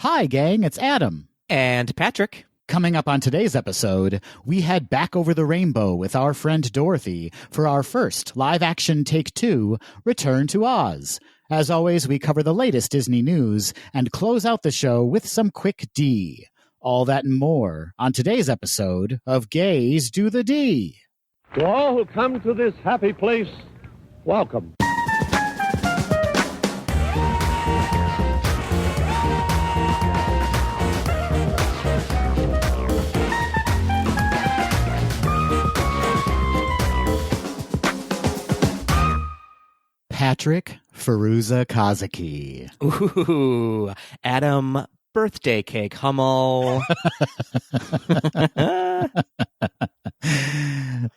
Hi, gang, it's Adam. And Patrick. Coming up on today's episode, we head back over the rainbow with our friend Dorothy for our first live-action Take-Two, Return to Oz. As always, we cover the latest Disney news and close out the show with some quick D. All that and more on today's episode of Gays Do the D. To all who come to this happy place, welcome. Patrick Firuza Kazaki. Ooh, Adam birthday cake Hummel.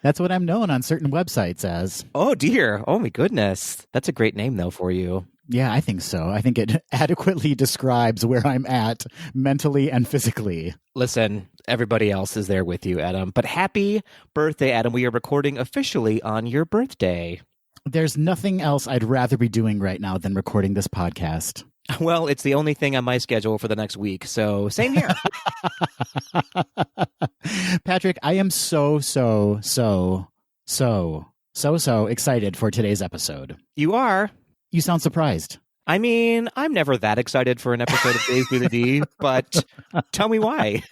That's what I'm known on certain websites as. Oh, dear. Oh, my goodness. That's a great name, though, for you. Yeah, I think so. I think it adequately describes where I'm at mentally and physically. Listen, everybody else is there with you, Adam. But happy birthday, Adam. We are recording officially on your birthday. There's nothing else I'd rather be doing right now than recording this podcast. Well, it's the only thing on my schedule for the next week, so same here. Patrick, I am so excited for today's episode. You are? You sound surprised. I mean, I'm never that excited for an episode of Gays Do the D, but tell me why.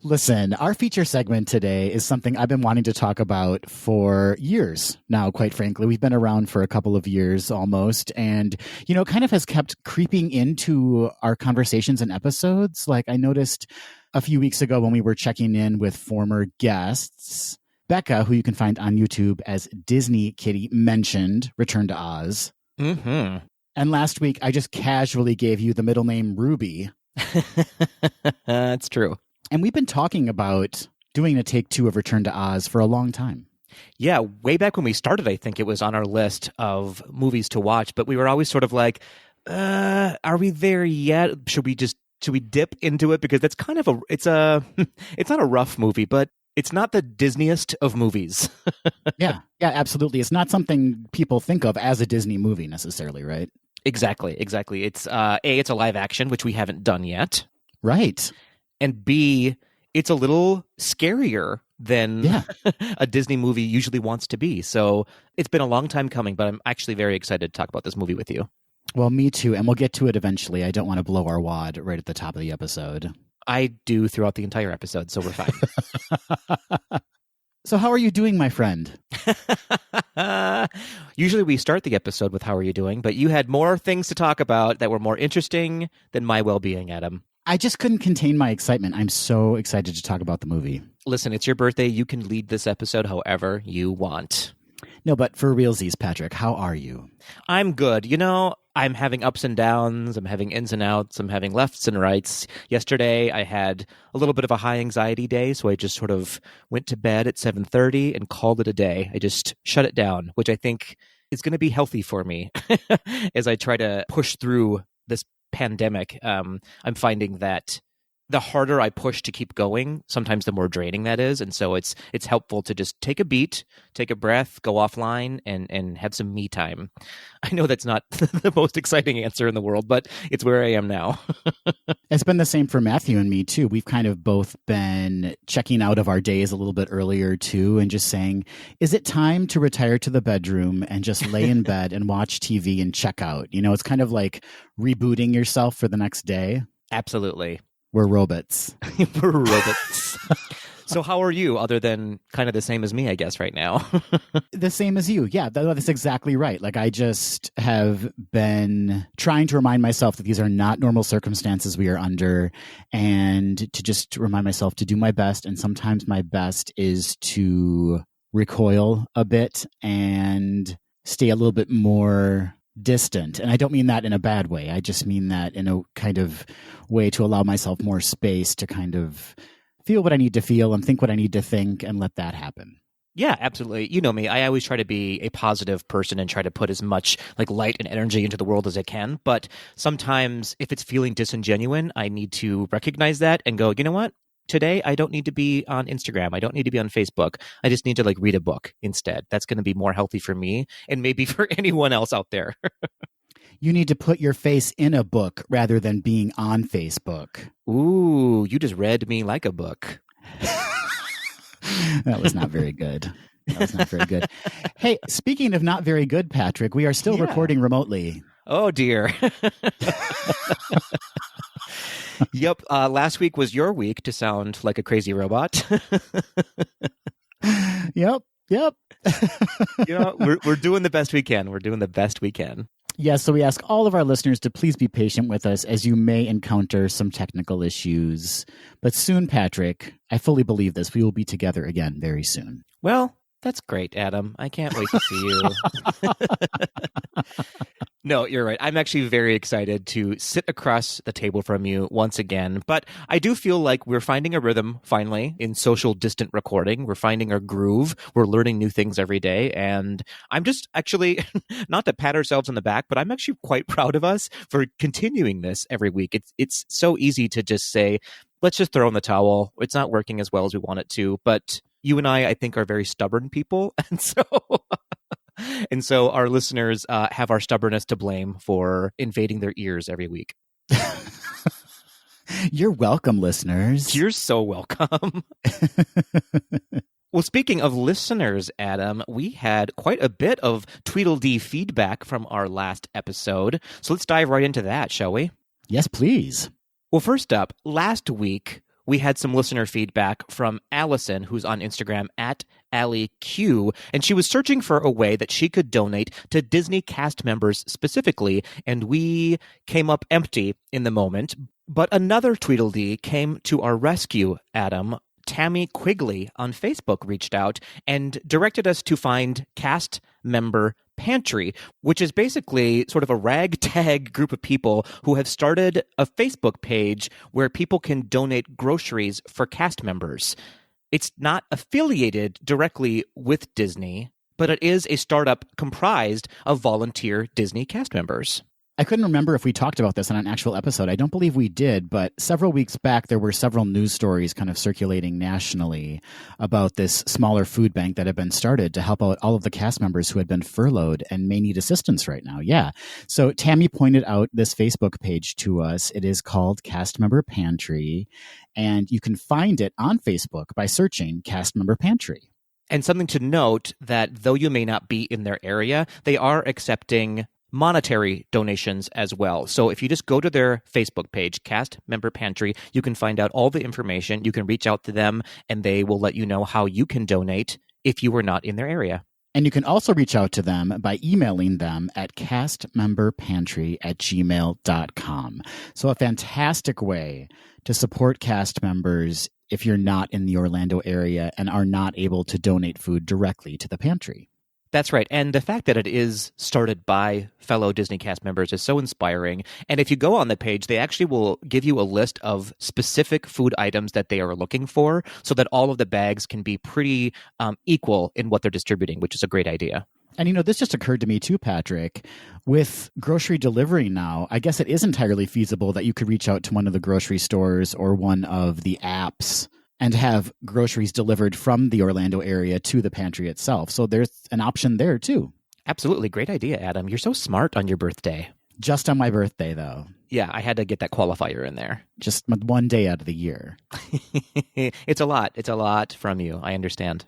Listen, our feature segment today is something I've been wanting to talk about for years now, quite frankly. We've been around for a couple of years almost, and, you know, kind of has kept creeping into our conversations and episodes. Like I noticed a few weeks ago when we were checking in with former guests, Becca, who you can find on YouTube as Disney Kitty, mentioned Return to Oz. Mm-hmm. And last week, I just casually gave you the middle name Ruby. That's true. And we've been talking about doing a Take-Two of Return to Oz for a long time. Yeah, way back when we started, I think it was on our list of movies to watch, but we were always sort of like, are we there yet? Should we dip into it? Because that's kind of it's not a rough movie, but it's not the Disneyest of movies. Yeah, absolutely. It's not something people think of as a Disney movie necessarily, right? Exactly. It's it's a live action, which we haven't done yet. Right. And B, it's a little scarier than a Disney movie usually wants to be. So it's been a long time coming, but I'm actually very excited to talk about this movie with you. Well, me too. And we'll get to it eventually. I don't want to blow our wad right at the top of the episode. I do throughout the entire episode, so we're fine. So how are you doing, my friend? Usually we start the episode with how are you doing, but you had more things to talk about that were more interesting than my well-being, Adam. I just couldn't contain my excitement. I'm so excited to talk about the movie. Listen, it's your birthday. You can lead this episode however you want. No, but for realsies, Patrick, how are you? I'm good. You know, I'm having ups and downs. I'm having ins and outs. I'm having lefts and rights. Yesterday, I had a little bit of a high anxiety day, so I just sort of went to bed at 7:30 and called it a day. I just shut it down, which I think is going to be healthy for me as I try to push through this pandemic. I'm finding that the harder I push to keep going, sometimes the more draining that is. And so it's helpful to just take a beat, take a breath, go offline and have some me time. I know that's not the most exciting answer in the world, but it's where I am now. It's been the same for Matthew and me too. We've kind of both been checking out of our days a little bit earlier too, and just saying, is it time to retire to the bedroom and just lay in bed and watch TV and check out? You know, it's kind of like rebooting yourself for the next day. Absolutely. We're robots. We're robots. So how are you, other than kind of the same as me, I guess, right now? The same as you. Yeah, that's exactly right. Like, I just have been trying to remind myself that these are not normal circumstances we are under, and to just remind myself to do my best. And sometimes my best is to recoil a bit and stay a little bit more distant. And I don't mean that in a bad way. I just mean that in a kind of way to allow myself more space to kind of feel what I need to feel and think what I need to think and let that happen. Yeah, absolutely. You know me. I always try to be a positive person and try to put as much like light and energy into the world as I can. But sometimes if it's feeling disingenuous, I need to recognize that and go, you know what? Today, I don't need to be on Instagram. I don't need to be on Facebook. I just need to like read a book instead. That's going to be more healthy for me and maybe for anyone else out there. You need to put your face in a book rather than being on Facebook. Ooh, you just read me like a book. That was not very good. That was not very good. Hey, speaking of not very good, Patrick, we are still recording remotely. Oh, dear. Yep. Last week was your week to sound like a crazy robot. Yep. We're doing the best we can. We're doing the best we can. Yeah, so we ask all of our listeners to please be patient with us as you may encounter some technical issues. But soon, Patrick, I fully believe this, we will be together again very soon. Well, that's great, Adam. I can't wait to see you. No, you're right. I'm actually very excited to sit across the table from you once again. But I do feel like we're finding a rhythm, finally, in social distant recording. We're finding our groove. We're learning new things every day. And I'm just actually, not to pat ourselves on the back, but I'm actually quite proud of us for continuing this every week. It's so easy to just say, let's just throw in the towel. It's not working as well as we want it to. But you and I think, are very stubborn people. And so our listeners have our stubbornness to blame for invading their ears every week. You're welcome, listeners. You're so welcome. Well, speaking of listeners, Adam, we had quite a bit of Tweedledee feedback from our last episode. So let's dive right into that, shall we? Yes, please. Well, first up, last week, we had some listener feedback from Allison, who's on Instagram at AllieQ, and she was searching for a way that she could donate to Disney cast members specifically, and we came up empty in the moment. But another Tweedledee came to our rescue, Adam. Tammy Quigley on Facebook reached out and directed us to find cast member Pantry, which is basically sort of a ragtag group of people who have started a Facebook page where people can donate groceries for cast members. It's not affiliated directly with Disney, but it is a startup comprised of volunteer Disney cast members. I couldn't remember if we talked about this on an actual episode. I don't believe we did, but several weeks back, there were several news stories kind of circulating nationally about this smaller food bank that had been started to help out all of the cast members who had been furloughed and may need assistance right now. Yeah. So Tammy pointed out this Facebook page to us. It is called Cast Member Pantry, and you can find it on Facebook by searching Cast Member Pantry. And something to note that though you may not be in their area, they are accepting monetary donations as well. So if you just go to their Facebook page, Cast Member Pantry, you can find out all the information. You can reach out to them and they will let you know how you can donate if you were not in their area. And you can also reach out to them by emailing them at castmemberpantry@gmail.com. So a fantastic way to support cast members if you're not in the Orlando area and are not able to donate food directly to the pantry. That's right. And the fact that it is started by fellow Disney cast members is so inspiring. And if you go on the page, they actually will give you a list of specific food items that they are looking for so that all of the bags can be pretty equal in what they're distributing, which is a great idea. And, this just occurred to me too, Patrick. With grocery delivery now, I guess it is entirely feasible that you could reach out to one of the grocery stores or one of the apps and have groceries delivered from the Orlando area to the pantry itself. So there's an option there, too. Absolutely. Great idea, Adam. You're so smart on your birthday. Just on my birthday, though. Yeah, I had to get that qualifier in there. Just one day out of the year. It's a lot. It's a lot from you. I understand.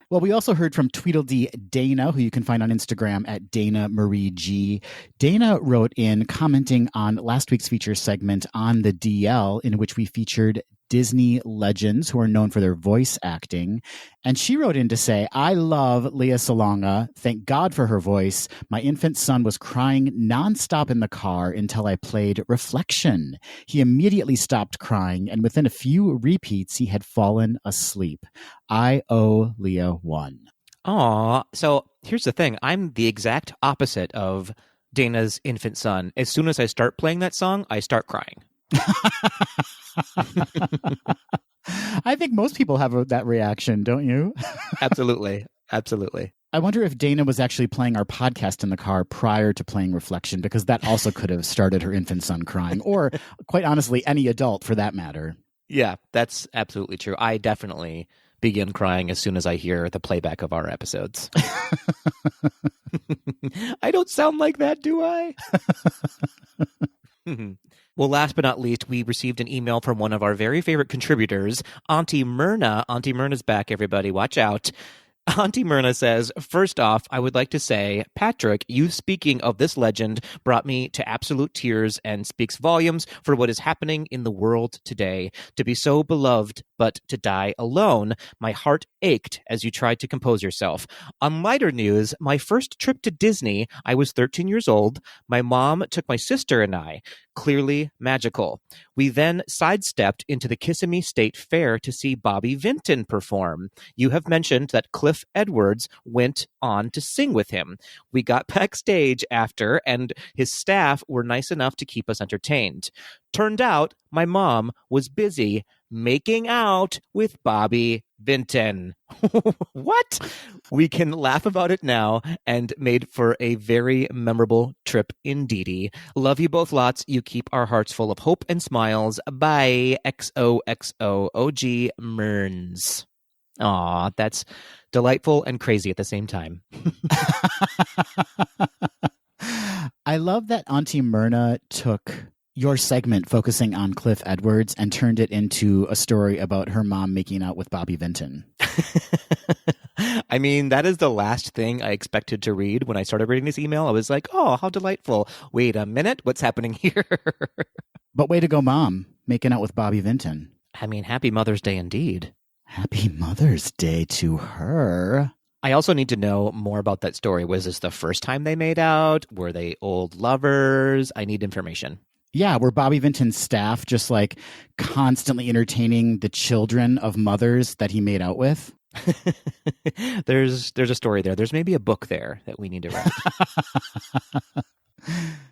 Well, we also heard from Tweedledee Dana, who you can find on Instagram at Dana Marie G. Dana wrote in commenting on last week's feature segment on the DL, in which we featured Disney legends who are known for their voice acting. And she wrote in to say, I love Lea Salonga. Thank God for her voice. My infant son was crying nonstop in the car until I played Reflection. He immediately stopped crying, and within a few repeats, he had fallen asleep. I owe Lea one. Aw, so here's the thing. I'm the exact opposite of Dana's infant son. As soon as I start playing that song, I start crying. I think most people have that reaction, don't you? Absolutely. Absolutely. I wonder if Dana was actually playing our podcast in the car prior to playing Reflection, because that also could have started her infant son crying, or quite honestly, any adult for that matter. Yeah, that's absolutely true. I definitely begin crying as soon as I hear the playback of our episodes. I don't sound like that, do I? Well, last but not least, we received an email from one of our very favorite contributors, Auntie Myrna. Auntie Myrna's back, everybody. Watch out. Auntie Myrna says, first off, I would like to say, Patrick, you speaking of this legend brought me to absolute tears and speaks volumes for what is happening in the world today. To be so beloved, but to die alone. My heart ached as you tried to compose yourself. On lighter news, my first trip to Disney, I was 13 years old. My mom took my sister and I. Clearly magical. We then sidestepped into the Kissimmee State Fair to see Bobby Vinton perform. You have mentioned that Cliff Edwards went on to sing with him. We got backstage after, and his staff were nice enough to keep us entertained. Turned out my mom was busy making out with Bobby Vinton. What? We can laugh about it now and made for a very memorable trip indeedy. Love you both lots. You keep our hearts full of hope and smiles. Bye. XOXOOG Mearns. Aw, that's delightful and crazy at the same time. I love that Auntie Myrna took your segment focusing on Cliff Edwards and turned it into a story about her mom making out with Bobby Vinton. I mean, that is the last thing I expected to read when I started reading this email. I was like, oh, how delightful. Wait a minute. What's happening here? But way to go, Mom, making out with Bobby Vinton. I mean, happy Mother's Day indeed. Happy Mother's Day to her. I also need to know more about that story. Was this the first time they made out? Were they old lovers? I need information. Yeah, were Bobby Vinton's staff just like constantly entertaining the children of mothers that he made out with? There's a story there. There's maybe a book there that we need to write.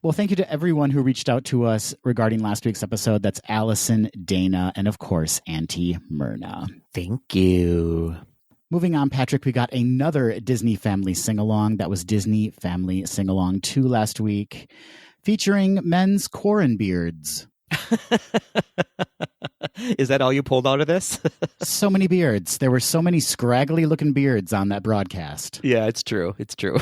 Well, thank you to everyone who reached out to us regarding last week's episode. That's Allison, Dana, and of course, Auntie Myrna. Thank you. Moving on, Patrick, we got another Disney Family Singalong. That was Disney Family Singalong 2 last week, featuring men's Corin beards. Is that all you pulled out of this? So many beards. There were so many scraggly looking beards on that broadcast. Yeah, it's true. It's true.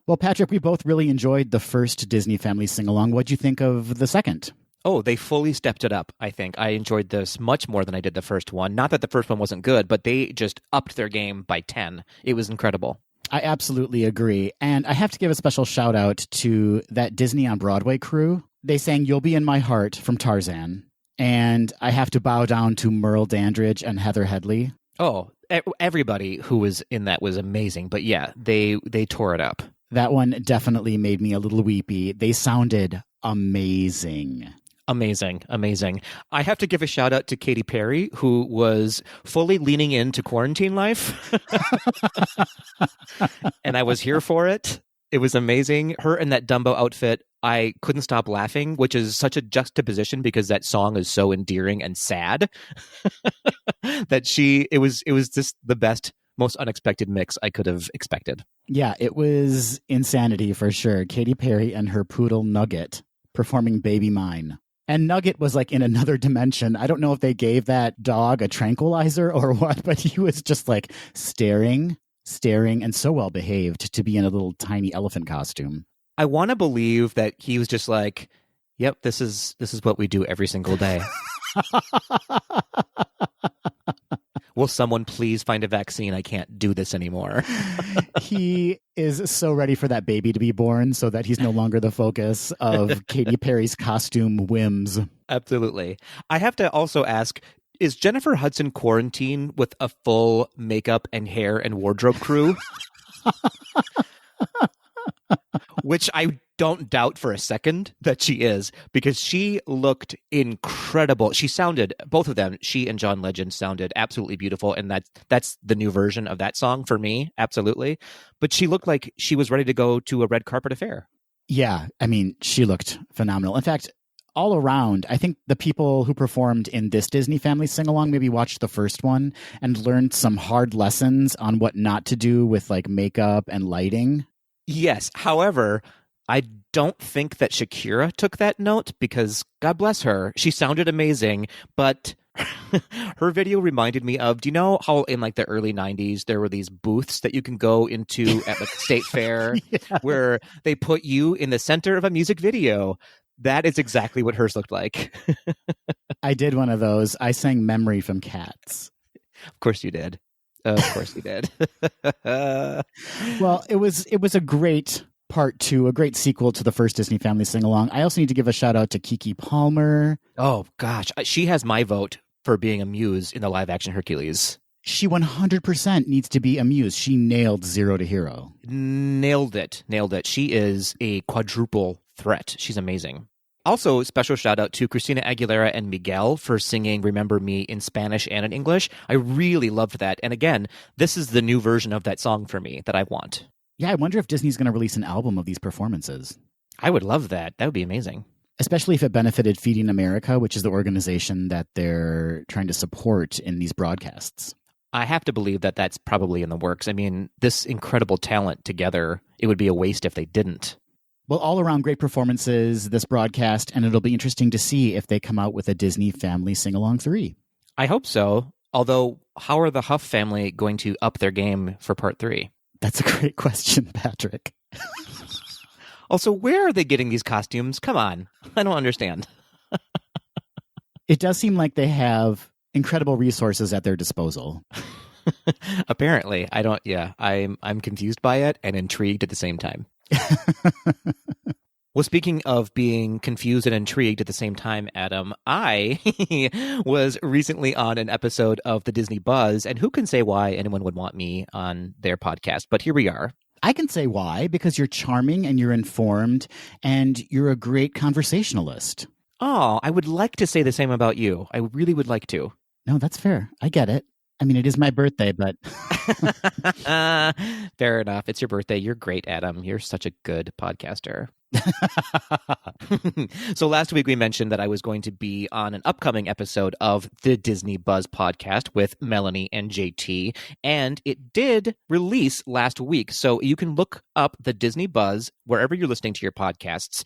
Well, Patrick, we both really enjoyed the first Disney Family Singalong. What'd you think of the second? Oh, they fully stepped it up, I think. I enjoyed this much more than I did the first one. Not that the first one wasn't good, but they just upped their game by 10. It was incredible. I absolutely agree. And I have to give a special shout out to that Disney on Broadway crew. They sang You'll Be in My Heart from Tarzan. And I have to bow down to Merle Dandridge and Heather Headley. Oh, everybody who was in that was amazing. But yeah, they tore it up. That one definitely made me a little weepy. They sounded amazing. Amazing, amazing. I have to give a shout out to Katy Perry, who was fully leaning into quarantine life. And I was here for it. It was amazing. Her in that Dumbo outfit, I couldn't stop laughing, which is such a juxtaposition because that song is so endearing and sad that it was just the best, most unexpected mix I could have expected. Yeah, it was insanity for sure. Katy Perry and her poodle Nugget performing Baby Mine. And Nugget was like in another dimension. I don't know if they gave that dog a tranquilizer or what, but he was just like staring, and so well behaved to be in a little tiny elephant costume. I want to believe that he was just like, yep, this is what we do every single day. Will someone please find a vaccine? I can't do this anymore. He is so ready for that baby to be born so that he's no longer the focus of Katy Perry's costume whims. Absolutely. I have to also ask, is Jennifer Hudson quarantined with a full makeup and hair and wardrobe crew? Which I don't doubt for a second that she is, because she looked incredible. She sounded, both of them, she and John Legend sounded absolutely beautiful, and that's the new version of that song for me, absolutely. But she looked like she was ready to go to a red carpet affair. Yeah, I mean, she looked phenomenal. In fact, all around, I think the people who performed in this Disney Family Singalong maybe watched the first one and learned some hard lessons on what not to do with like makeup and lighting. Yes. However, I don't think that Shakira took that note because, God bless her, she sounded amazing, but Her video reminded me of, do you know how in like the early 90s there were these booths that you can go into at like State Fair Yeah. where they put you in the center of a music video? That is exactly what hers looked like. I did one of those. I sang Memory from Cats. Of course you did. Of course you did. Well, it was a great part two, a great sequel to the first Disney Family Singalong. I also need to give a shout out to Kiki Palmer. Oh, gosh. She has my vote for being a muse in the live action Hercules. She 100% needs to be a muse. She nailed Zero to Hero. Nailed it. Nailed it. She is a quadruple threat. She's amazing. Also, special shout out to Christina Aguilera and Miguel for singing Remember Me in Spanish and in English. I really loved that. And again, this is the new version of that song for me that I want. Yeah, I wonder if Disney's going to release an album of these performances. I would love that. That would be amazing. Especially if it benefited Feeding America, which is the organization that they're trying to support in these broadcasts. I have to believe that that's probably in the works. I mean, this incredible talent together, it would be a waste if they didn't. Well, all around great performances, this broadcast, and it'll be interesting to see if they come out with a Disney Family Singalong 3. I hope so. Although, how are the Huff family going to up their game for part 3? That's a great question, Patrick. Also, where are they getting these costumes? Come on. I don't understand. It does seem like they have incredible resources at their disposal. Apparently. I'm confused by it and intrigued at the same time. Well, speaking of being confused and intrigued at the same time, Adam, I was recently on an episode of the Disney Buzz, and who can say why anyone would want me on their podcast? But here we are. I can say why, because you're charming and you're informed and you're a great conversationalist. Oh, I would like to say the same about you. I really would like to. No, that's fair. I get it. I mean, it is my birthday, but... Fair enough. It's your birthday. You're great, Adam. You're such a good podcaster. So last week we mentioned that I was going to be on an upcoming episode of the Disney Buzz podcast with Melanie and JT, and it did release last week. So you can look up the Disney Buzz wherever you're listening to your podcasts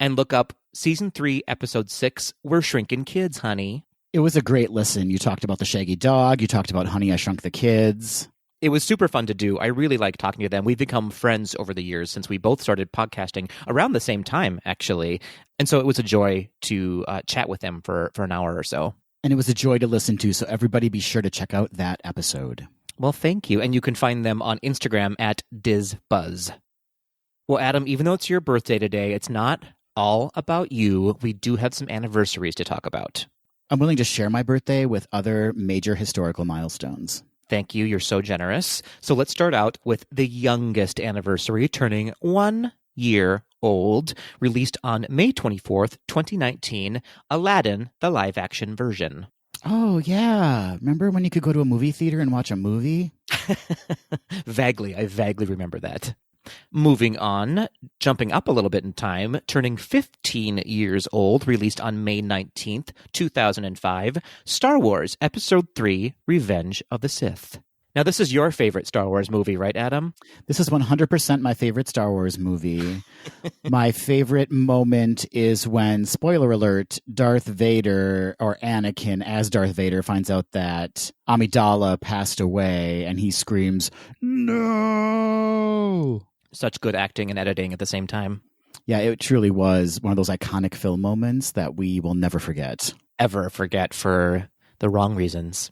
and look up Season 3, Episode 6, We're Shrinking Kids, Honey. It was a great listen. You talked about the Shaggy Dog. You talked about Honey, I Shrunk the Kids. It was super fun to do. I really like talking to them. We've become friends over the years since we both started podcasting around the same time, actually. And so it was a joy to chat with them for an hour or so. And it was a joy to listen to, so everybody be sure to check out that episode. Well, thank you. And you can find them on Instagram at DizBuzz. Well, Adam, even though it's your birthday today, it's not all about you. We do have some anniversaries to talk about. I'm willing to share my birthday with other major historical milestones. Thank you. You're so generous. So let's start out with the youngest anniversary, turning 1 year old, released on May 24th, 2019, Aladdin, the live-action version. Oh, yeah. Remember when you could go to a movie theater and watch a movie? Vaguely. I vaguely remember that. Moving on, jumping up a little bit in time, turning 15 years old, released on May 19th, 2005, Star Wars Episode 3, Revenge of the Sith. Now, this is your favorite Star Wars movie, right, Adam? This is 100% my favorite Star Wars movie. My favorite moment is when, spoiler alert, Darth Vader, or Anakin as Darth Vader, finds out that Amidala passed away, and he screams, "No!" Such good acting and editing at the same time. Yeah, it truly was one of those iconic film moments that we will never forget. Ever forget for the wrong reasons.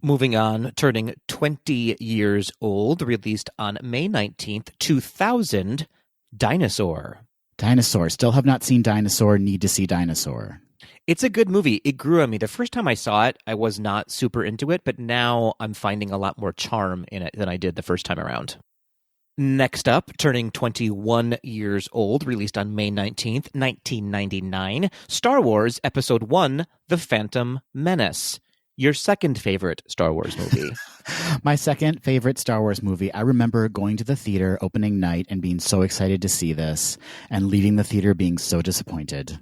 Moving on, turning 20 years old, released on May 19th, 2000, Dinosaur. Dinosaur. Still have not seen Dinosaur, need to see Dinosaur. It's a good movie. It grew on me. The first time I saw it, I was not super into it, but now I'm finding a lot more charm in it than I did the first time around. Next up, turning 21 years old, released on May 19th, 1999, Star Wars Episode 1, The Phantom Menace. Your second favorite Star Wars movie. My second favorite Star Wars movie. I remember going to the theater opening night and being so excited to see this, and leaving the theater being so disappointed.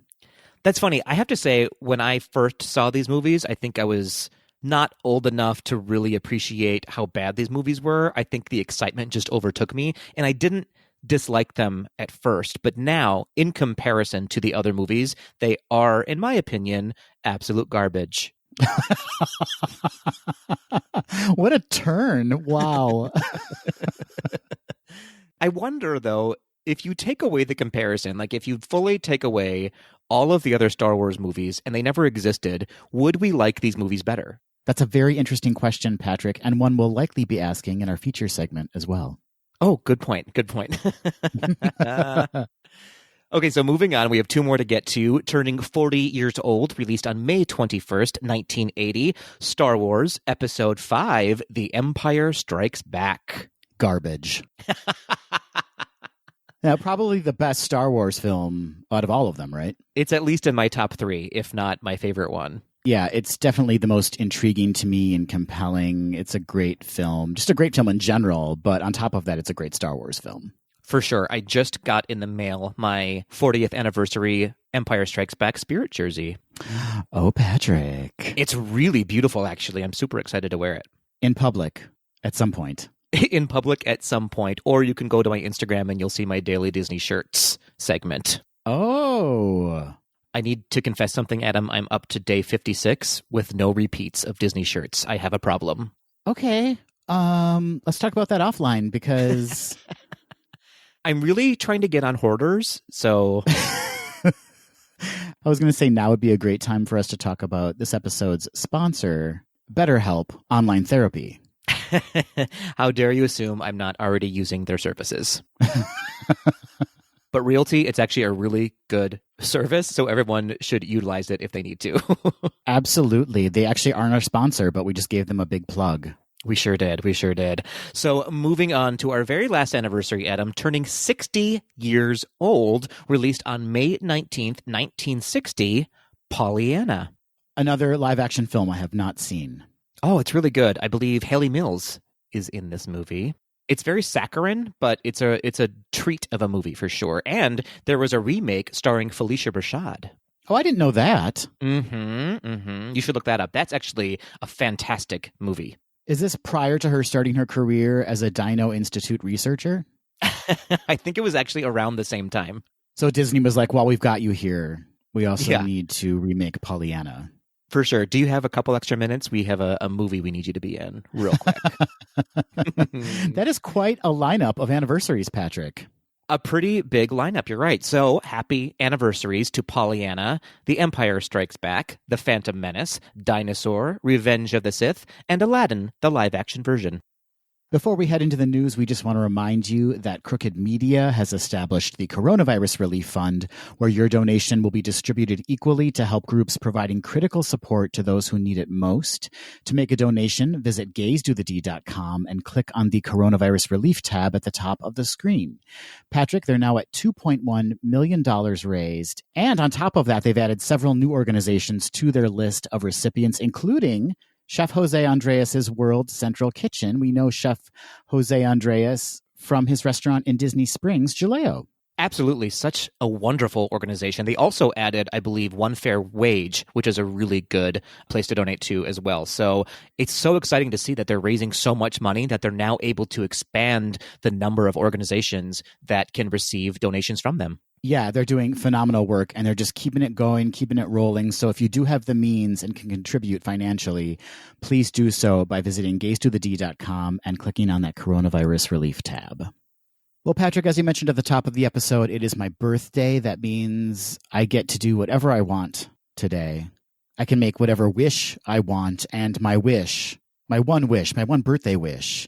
That's funny. I have to say, when I first saw these movies, I think I was not old enough to really appreciate how bad these movies were. I think the excitement just overtook me, and I didn't dislike them at first. But now, in comparison to the other movies, they are, in my opinion, absolute garbage. What a turn. Wow. I wonder, though, if you take away the comparison, like if you fully take away all of the other Star Wars movies and they never existed, would we like these movies better? That's a very interesting question, Patrick, and one we'll likely be asking in our feature segment as well. Oh, good point. Good point. Okay, so moving on, we have two more to get to. Turning 40 years old, released on May 21st, 1980, Star Wars Episode 5, The Empire Strikes Back. Garbage. Now, probably the best Star Wars film out of all of them, right? It's at least in my top three, if not my favorite one. Yeah, it's definitely the most intriguing to me and compelling. It's a great film, just a great film in general, but on top of that, it's a great Star Wars film. For sure. I just got in the mail my 40th anniversary Empire Strikes Back Spirit jersey. Oh, Patrick. It's really beautiful, actually. I'm super excited to wear it. In public, at some point. In public at some point, or you can go to my Instagram and you'll see my Daily Disney Shirts segment. Oh. I need to confess something, Adam. I'm up to day 56 with no repeats of Disney shirts. I have a problem. Okay. Let's talk about that offline because... I'm really trying to get on Hoarders, so... I was going to say now would be a great time for us to talk about this episode's sponsor, BetterHelp Online Therapy. How dare you assume I'm not already using their services? But Realty, it's actually a really good service, so everyone should utilize it if they need to. Absolutely. They actually aren't our sponsor, but we just gave them a big plug. We sure did. We sure did. So moving on to our very last anniversary, Adam, turning 60 years old, released on May 19th, 1960, Pollyanna. Another live-action film I have not seen. Oh, it's really good. I believe Haley Mills is in this movie. It's very saccharine, but it's a treat of a movie for sure. And there was a remake starring Felicia Rashad. Oh, I didn't know that. You should look that up. That's actually a fantastic movie. Is this prior to her starting her career as a Dino Institute researcher? I think it was actually around the same time. So Disney was like, well, we've got you here. We also need to remake Pollyanna. For sure. Do you have a couple extra minutes? We have a movie we need you to be in real quick. That is quite a lineup of anniversaries, Patrick. A pretty big lineup, you're right. So happy anniversaries to Pollyanna, The Empire Strikes Back, The Phantom Menace, Dinosaur, Revenge of the Sith, and Aladdin, the live-action version. Before we head into the news, we just want to remind you that Crooked Media has established the Coronavirus Relief Fund, where your donation will be distributed equally to help groups providing critical support to those who need it most. To make a donation, visit gaysdothed.com and click on the Coronavirus Relief tab at the top of the screen. Patrick, they're now at $2.1 million raised. And on top of that, they've added several new organizations to their list of recipients, including Chef Jose Andres' World Central Kitchen. We know Chef Jose Andres from his restaurant in Disney Springs, Jaleo. Absolutely. Such a wonderful organization. They also added, I believe, One Fair Wage, which is a really good place to donate to as well. So it's so exciting to see that they're raising so much money that they're now able to expand the number of organizations that can receive donations from them. Yeah, they're doing phenomenal work, and they're just keeping it going, keeping it rolling. So if you do have the means and can contribute financially, please do so by visiting gaysdothed.com and clicking on that Coronavirus Relief tab. Well, Patrick, as you mentioned at the top of the episode, it is my birthday. That means I get to do whatever I want today. I can make whatever wish I want, and my one birthday wish,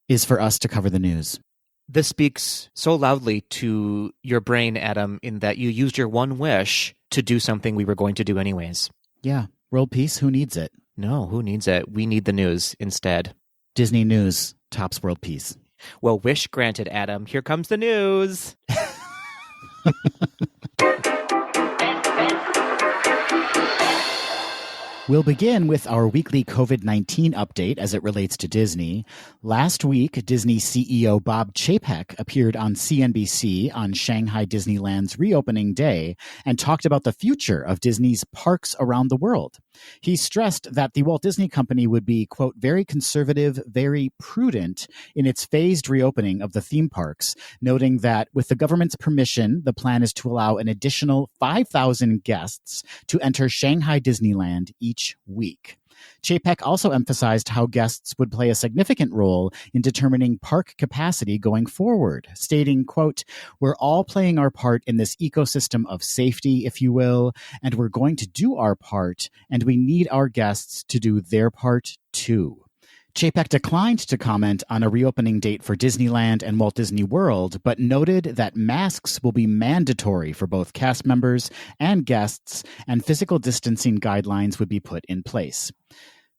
is for us to cover the news. This speaks so loudly to your brain, Adam, in that you used your one wish to do something we were going to do anyways. Yeah. World peace, who needs it? No, who needs it? We need the news instead. Disney news tops world peace. Well, wish granted, Adam. Here comes the news. We'll begin with our weekly COVID-19 update as it relates to Disney. Last week, Disney CEO Bob Chapek appeared on CNBC on Shanghai Disneyland's reopening day and talked about the future of Disney's parks around the world. He stressed that the Walt Disney Company would be, quote, very conservative, very prudent in its phased reopening of the theme parks, noting that with the government's permission, the plan is to allow an additional 5,000 guests to enter Shanghai Disneyland each week. Chapek also emphasized how guests would play a significant role in determining park capacity going forward, stating, quote, we're all playing our part in this ecosystem of safety, if you will, and we're going to do our part, and we need our guests to do their part too. Chapek declined to comment on a reopening date for Disneyland and Walt Disney World, but noted that masks will be mandatory for both cast members and guests, and physical distancing guidelines would be put in place.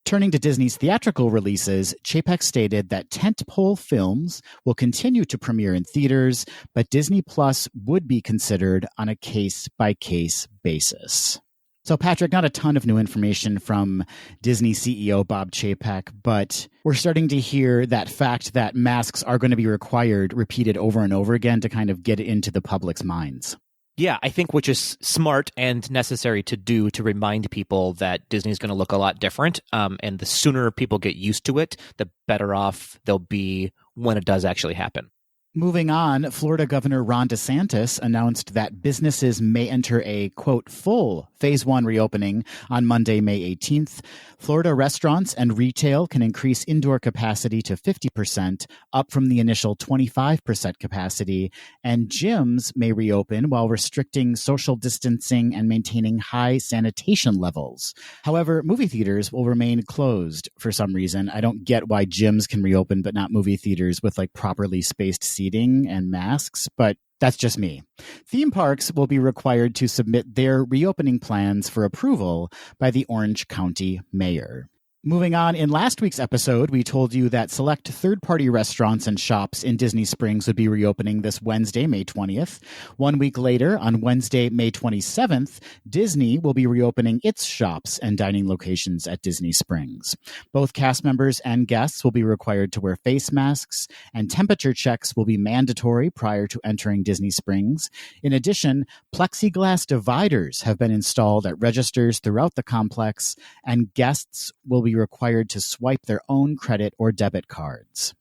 Turning to Disney's theatrical releases, Chapek stated that tentpole films will continue to premiere in theaters, but Disney Plus would be considered on a case-by-case basis. So, Patrick, not a ton of new information from Disney CEO Bob Chapek, but we're starting to hear that fact that masks are going to be required repeated over and over again to kind of get it into the public's minds. Yeah, I think which is smart and necessary to do to remind people that Disney's going to look a lot different. And the sooner people get used to it, the better off they'll be when it does actually happen. Moving on, Florida Governor Ron DeSantis announced that businesses may enter a, quote, full Phase 1 reopening on Monday, May 18th. Florida restaurants and retail can increase indoor capacity to 50%, up from the initial 25% capacity, and gyms may reopen while restricting social distancing and maintaining high sanitation levels. However, movie theaters will remain closed for some reason. I don't get why gyms can reopen but not movie theaters with like properly spaced seating and masks, but that's just me. Theme parks will be required to submit their reopening plans for approval by the Orange County mayor. Moving on, in last week's episode, we told you that select third-party restaurants and shops in Disney Springs would be reopening this Wednesday, May 20th. 1 week later, on Wednesday, May 27th, Disney will be reopening its shops and dining locations at Disney Springs. Both cast members and guests will be required to wear face masks, and temperature checks will be mandatory prior to entering Disney Springs. In addition, plexiglass dividers have been installed at registers throughout the complex, and guests will be required to swipe their own credit or debit cards.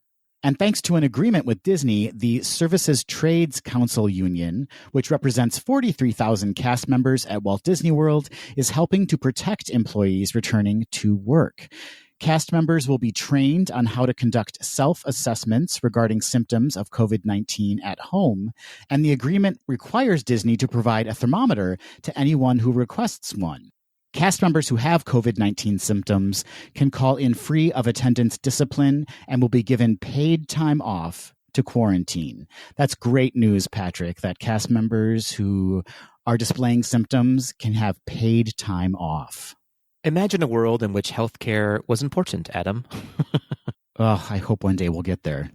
And thanks to an agreement with Disney, the Services Trades Council Union, which represents 43,000 cast members at Walt Disney World, is helping to protect employees returning to work. Cast members will be trained on how to conduct self-assessments regarding symptoms of COVID-19 at home, and the agreement requires Disney to provide a thermometer to anyone who requests one. Cast members who have COVID-19 symptoms can call in free of attendance discipline and will be given paid time off to quarantine. That's great news, Patrick, that cast members who are displaying symptoms can have paid time off. Imagine a world in which healthcare was important, Adam. I hope one day we'll get there.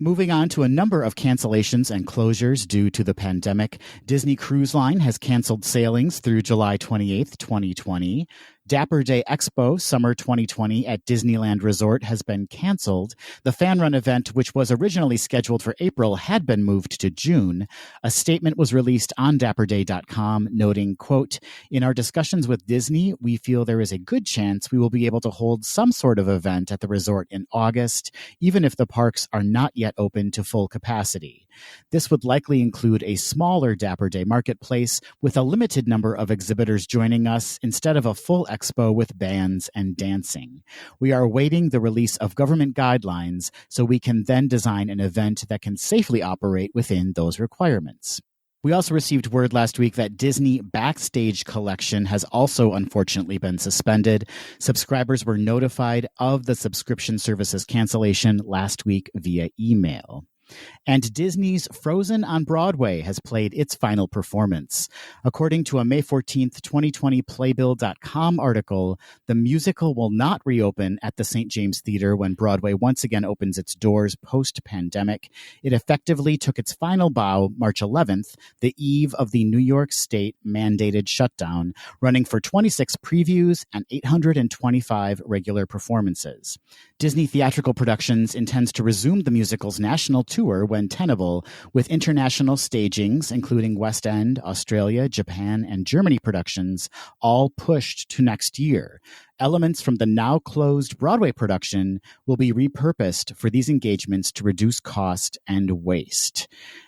Moving on to a number of cancellations and closures due to the pandemic, Disney Cruise Line has canceled sailings through July 28th, 2020. Dapper Day Expo Summer 2020 at Disneyland Resort has been canceled. The fan run event, which was originally scheduled for April, had been moved to June. A statement was released on dapperday.com noting, quote, in our discussions with Disney, we feel there is a good chance we will be able to hold some sort of event at the resort in August, even if the parks are not yet open to full capacity. This would likely include a smaller Dapper Day marketplace with a limited number of exhibitors joining us instead of a full expo with bands and dancing. We are awaiting the release of government guidelines so we can then design an event that can safely operate within those requirements. We also received word last week that Disney Backstage Collection has also unfortunately been suspended. Subscribers were notified of the subscription service's cancellation last week via email. And Disney's Frozen on Broadway has played its final performance. According to a May 14th, 2020 Playbill.com article, the musical will not reopen at the St. James Theater when Broadway once again opens its doors post-pandemic. It effectively took its final bow March 11th, the eve of the New York State mandated shutdown, running for 26 previews and 825 regular performances. Disney Theatrical Productions intends to resume the musical's national tour when tenable, with international stagings, including West End, Australia, Japan, and Germany productions, all pushed to next year. Elements from the now closed Broadway production will be repurposed for these engagements to reduce cost and waste.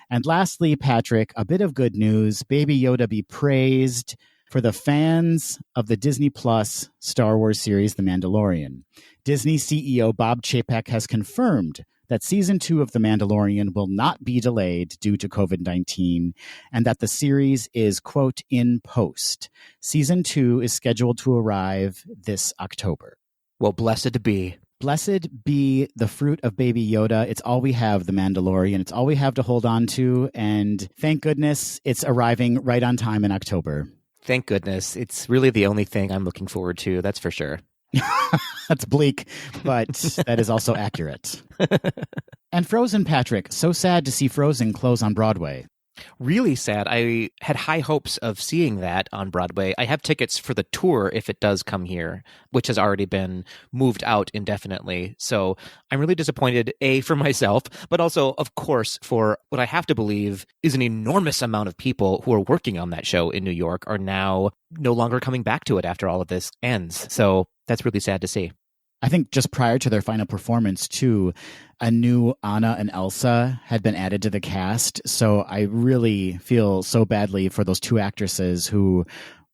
And lastly, Patrick, a bit of good news. Baby Yoda be praised. For the fans of the Disney Plus Star Wars series, The Mandalorian, Disney CEO Bob Chapek has confirmed that Season 2 of The Mandalorian will not be delayed due to COVID-19 and that the series is, quote, in post. Season 2 is scheduled to arrive this October. Well, blessed be. Blessed be the fruit of Baby Yoda. It's all we have, The Mandalorian. It's all we have to hold on to. And thank goodness it's arriving right on time in October. Thank goodness. It's really the only thing I'm looking forward to, that's for sure. That's bleak, but that is also accurate. And Frozen, Patrick. So sad to see Frozen close on Broadway. Really sad. I had high hopes of seeing that on Broadway. I have tickets for the tour if it does come here, which has already been moved out indefinitely. So I'm really disappointed, A, for myself, but also, of course, for what I have to believe is an enormous amount of people who are working on that show in New York are now no longer coming back to it after all of this ends. So that's really sad to see. I think just prior to their final performance, too, a new Anna and Elsa had been added to the cast. So I really feel so badly for those two actresses who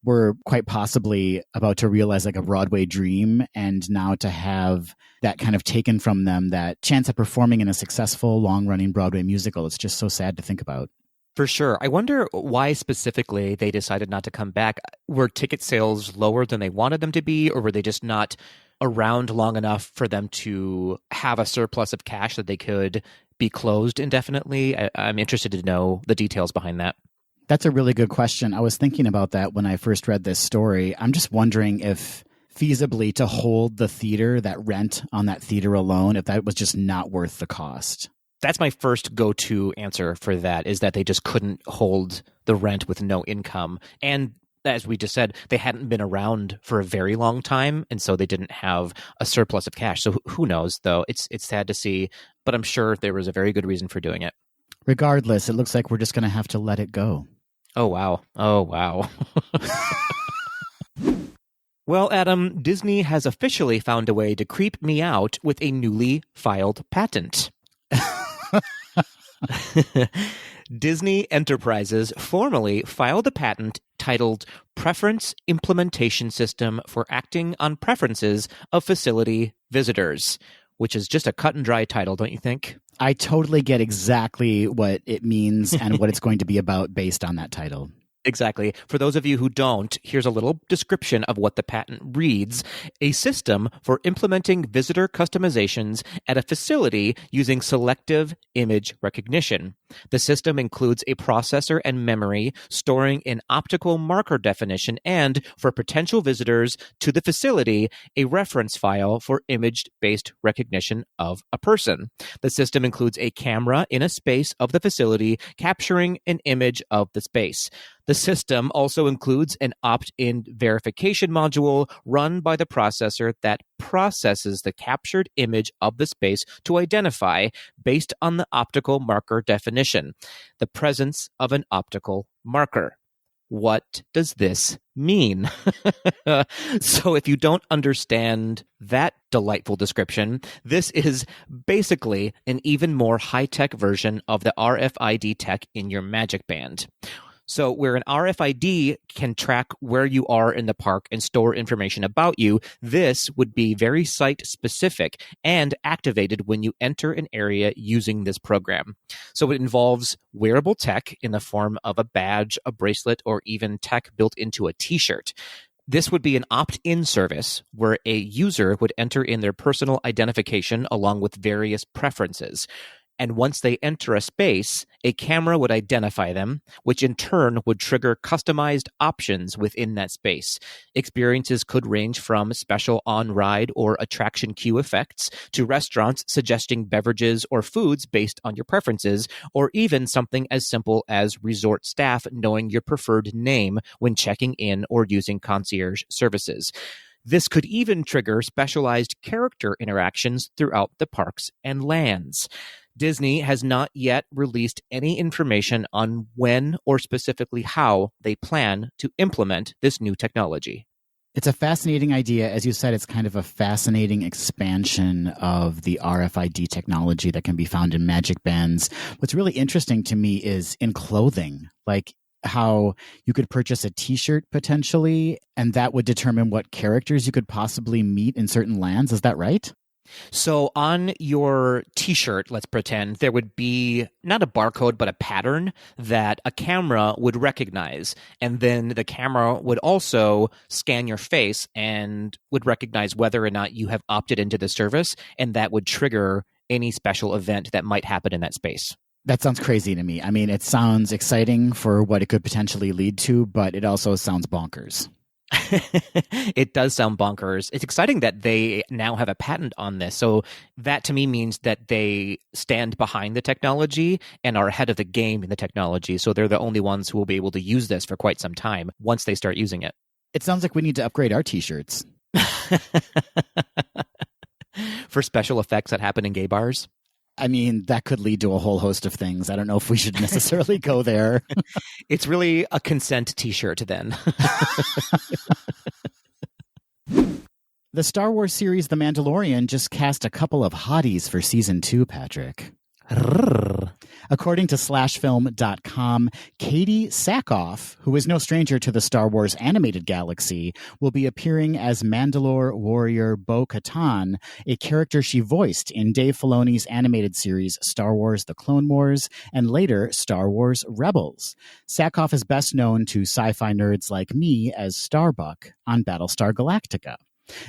were quite possibly about to realize like a Broadway dream, and now to have that kind of taken from them, that chance at performing in a successful, long-running Broadway musical. It's just so sad to think about. For sure. I wonder why specifically they decided not to come back. Were ticket sales lower than they wanted them to be, or were they just not around long enough for them to have a surplus of cash that they could be closed indefinitely? I'm interested to know the details behind that. That's a really good question. I was thinking about that when I first read this story. I'm just wondering if feasibly to hold the theater, that rent on that theater alone, if that was just not worth the cost. That's my first go-to answer for that, is that they just couldn't hold the rent with no income. And as we just said, they hadn't been around for a very long time, and so they didn't have a surplus of cash. So who knows, though? It's sad to see, but I'm sure there was a very good reason for doing it. Regardless, it looks like we're just going to have to let it go. Oh, wow. Oh, wow. Well, Adam, Disney has officially found a way to creep me out with a newly filed patent. Disney Enterprises formally filed a patent titled Preference Implementation System for Acting on Preferences of Facility Visitors, which is just a cut and dry title, don't you think? I totally get exactly what it means and what it's going to be about based on that title. Exactly. For those of you who don't, here's a little description of what the patent reads. A system for implementing visitor customizations at a facility using selective image recognition. The system includes a processor and memory storing an optical marker definition and, for potential visitors to the facility, a reference file for image-based recognition of a person. The system includes a camera in a space of the facility capturing an image of the space. The system also includes an opt-in verification module run by the processor that processes the captured image of the space to identify, based on the optical marker definition, the presence of an optical marker. What does this mean? So if you don't understand that delightful description, this is basically an even more high-tech version of the RFID tech in your Magic Band. So where an RFID can track where you are in the park and store information about you, this would be very site-specific and activated when you enter an area using this program. So it involves wearable tech in the form of a badge, a bracelet, or even tech built into a t-shirt. This would be an opt-in service where a user would enter in their personal identification along with various preferences. And once they enter a space, a camera would identify them, which in turn would trigger customized options within that space. Experiences could range from special on-ride or attraction queue effects to restaurants suggesting beverages or foods based on your preferences, or even something as simple as resort staff knowing your preferred name when checking in or using concierge services. This could even trigger specialized character interactions throughout the parks and lands. Disney has not yet released any information on when or specifically how they plan to implement this new technology. It's a fascinating idea. As you said, it's kind of a fascinating expansion of the RFID technology that can be found in magic bands. What's really interesting to me is in clothing, like how you could purchase a t-shirt potentially, and that would determine what characters you could possibly meet in certain lands. Is that right? So on your t-shirt, let's pretend, there would be not a barcode, but a pattern that a camera would recognize. And then the camera would also scan your face and would recognize whether or not you have opted into the service. And that would trigger any special event that might happen in that space. That sounds crazy to me. I mean, it sounds exciting for what it could potentially lead to, but it also sounds bonkers. It does sound bonkers. It's exciting that they now have a patent on this. So that to me means that they stand behind the technology and are ahead of the game in the technology. So they're the only ones who will be able to use this for quite some time once they start using it. It sounds like we need to upgrade our t-shirts. For special effects that happen in gay bars. I mean, that could lead to a whole host of things. I don't know if we should necessarily go there. It's really a consent t-shirt then. The Star Wars series The Mandalorian just cast a couple of hotties for season 2, Patrick. According to slashfilm.com, Katie Sackhoff, who is no stranger to the Star Wars animated galaxy, will be appearing as Mandalore warrior Bo-Katan, a character she voiced in Dave Filoni's animated series Star Wars The Clone Wars and later Star Wars Rebels. Sackhoff is best known to sci-fi nerds like me as Starbuck on Battlestar Galactica.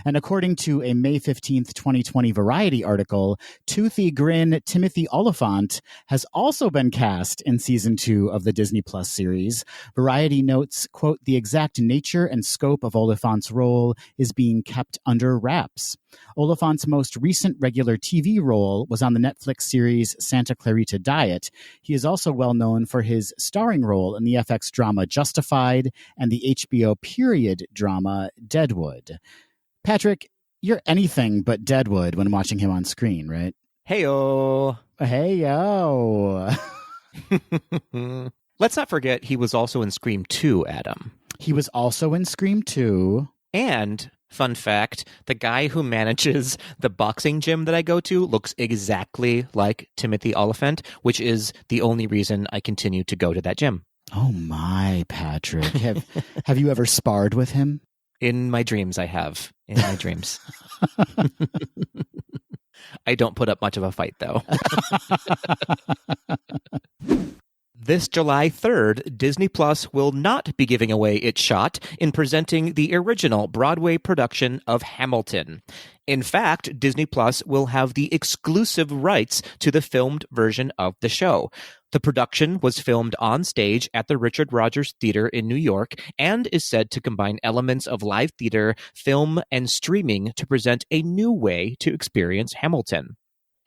And according to a May 15th, 2020 Variety article, toothy grin Timothy Oliphant has also been cast in season 2 of the Disney Plus series. Variety notes, quote, the exact nature and scope of Oliphant's role is being kept under wraps. Oliphant's most recent regular TV role was on the Netflix series Santa Clarita Diet. He is also well known for his starring role in the FX drama Justified and the HBO period drama Deadwood. Patrick, you're anything but Deadwood when watching him on screen, right? Hey-o. Hey-o. Let's not forget he was also in Scream 2, Adam. He was also in Scream 2. And, fun fact, the guy who manages the boxing gym that I go to looks exactly like Timothy Oliphant, which is the only reason I continue to go to that gym. Oh my, Patrick. Have you ever sparred with him? In my dreams, I have. In my dreams. I don't put up much of a fight, though. This July 3rd, Disney Plus will not be giving away its shot in presenting the original Broadway production of Hamilton. In fact, Disney Plus will have the exclusive rights to the filmed version of the show. The production was filmed on stage at the Richard Rodgers Theater in New York and is said to combine elements of live theater, film, and streaming to present a new way to experience Hamilton.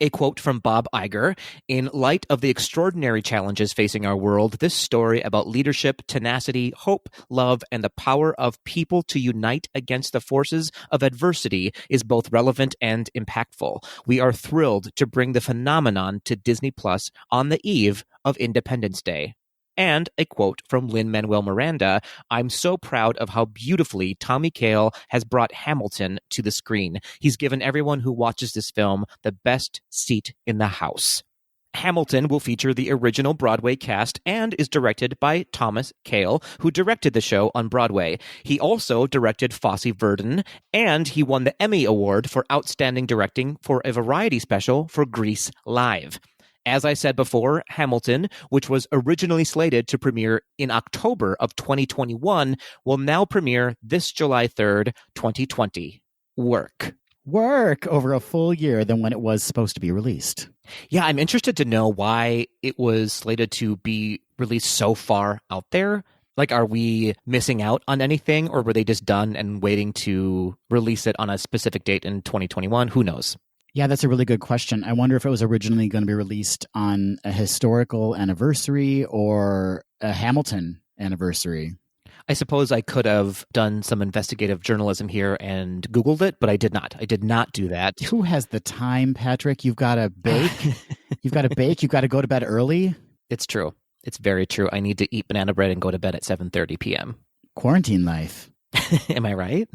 A quote from Bob Iger, in light of the extraordinary challenges facing our world, this story about leadership, tenacity, hope, love, and the power of people to unite against the forces of adversity is both relevant and impactful. We are thrilled to bring the phenomenon to Disney Plus on the eve of Independence Day. And a quote from Lin-Manuel Miranda, I'm so proud of how beautifully Tommy Kail has brought Hamilton to the screen. He's given everyone who watches this film the best seat in the house. Hamilton will feature the original Broadway cast and is directed by Thomas Kail, who directed the show on Broadway. He also directed Fosse Verdon, and he won the Emmy Award for Outstanding Directing for a variety special for Grease Live. As I said before, Hamilton, which was originally slated to premiere in October of 2021, will now premiere this July 3rd, 2020. Work over a full year than when it was supposed to be released. Yeah, I'm interested to know why it was slated to be released so far out there. Like, are we missing out on anything, or were they just done and waiting to release it on a specific date in 2021? Who knows? Yeah, that's a really good question. I wonder if it was originally going to be released on a historical anniversary or a Hamilton anniversary. I suppose I could have done some investigative journalism here and Googled it, but I did not. I did not do that. Who has the time, Patrick? You've got to bake. You've got to bake. You've got to go to bed early. It's true. It's very true. I need to eat banana bread and go to bed at 7:30 p.m. Quarantine life. Am I right?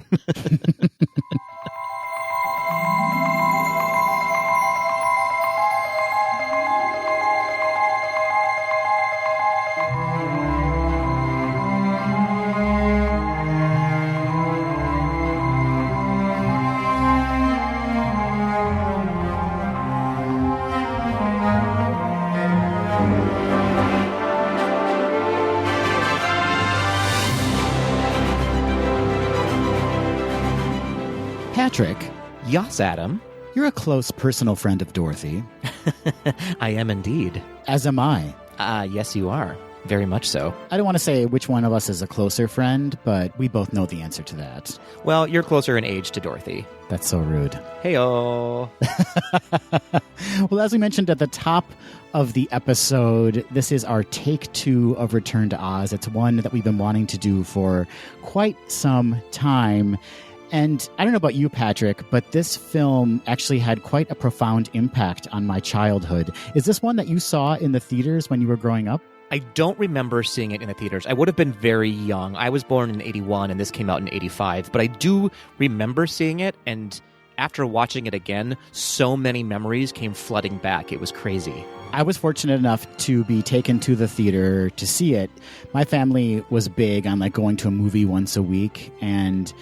Patrick, Yes, Adam. you're a close personal friend of Dorothy, I am indeed. as am I. Yes, you are. Very much so. I don't want to say which one of us is a closer friend, but we both know the answer to that. Well, you're closer in age to Dorothy. That's so rude. Hey-oh. Well, as we mentioned at the top of the episode, this is our take 2 of Return to Oz. It's one that we've been wanting to do for quite some time. And I don't know about you, Patrick, but this film actually had quite a profound impact on my childhood. Is this one that you saw in the theaters when you were growing up? I don't remember seeing it in the theaters. I would have been very young. I was born in 81 and this came out in 85. But I do remember seeing it, and after watching it again, so many memories came flooding back. It was crazy. I was fortunate enough to be taken to the theater to see it. My family was big on going to a movie once a week, and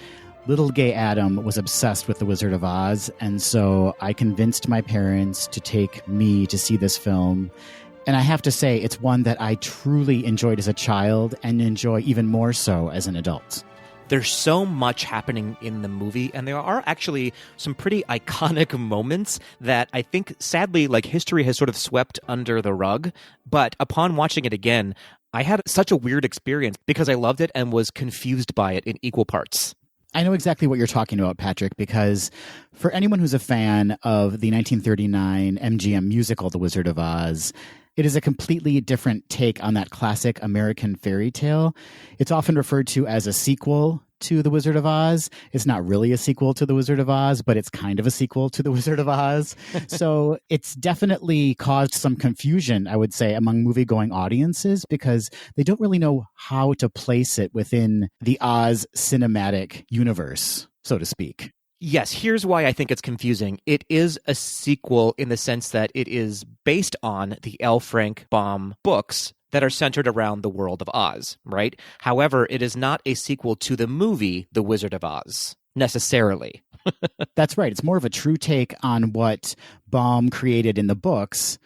little gay Adam was obsessed with The Wizard of Oz, and so I convinced my parents to take me to see this film. And I have to say, it's one that I truly enjoyed as a child and enjoy even more so as an adult. There's so much happening in the movie, and there are actually some pretty iconic moments that I think, sadly, history has sort of swept under the rug. But upon watching it again, I had such a weird experience because I loved it and was confused by it in equal parts. I know exactly what you're talking about, Patrick, because for anyone who's a fan of the 1939 MGM musical, The Wizard of Oz, it is a completely different take on that classic American fairy tale. It's often referred to as a sequel to The Wizard of Oz. It's not really a sequel to The Wizard of Oz, but it's kind of a sequel to The Wizard of Oz. So it's definitely caused some confusion, I would say, among movie-going audiences because they don't really know how to place it within the Oz cinematic universe, so to speak. Yes, here's why I think it's confusing. It is a sequel in the sense that it is based on the L. Frank Baum books that are centered around the world of Oz, right? However, it is not a sequel to the movie The Wizard of Oz, necessarily. That's right. It's more of a true take on what Baum created in the books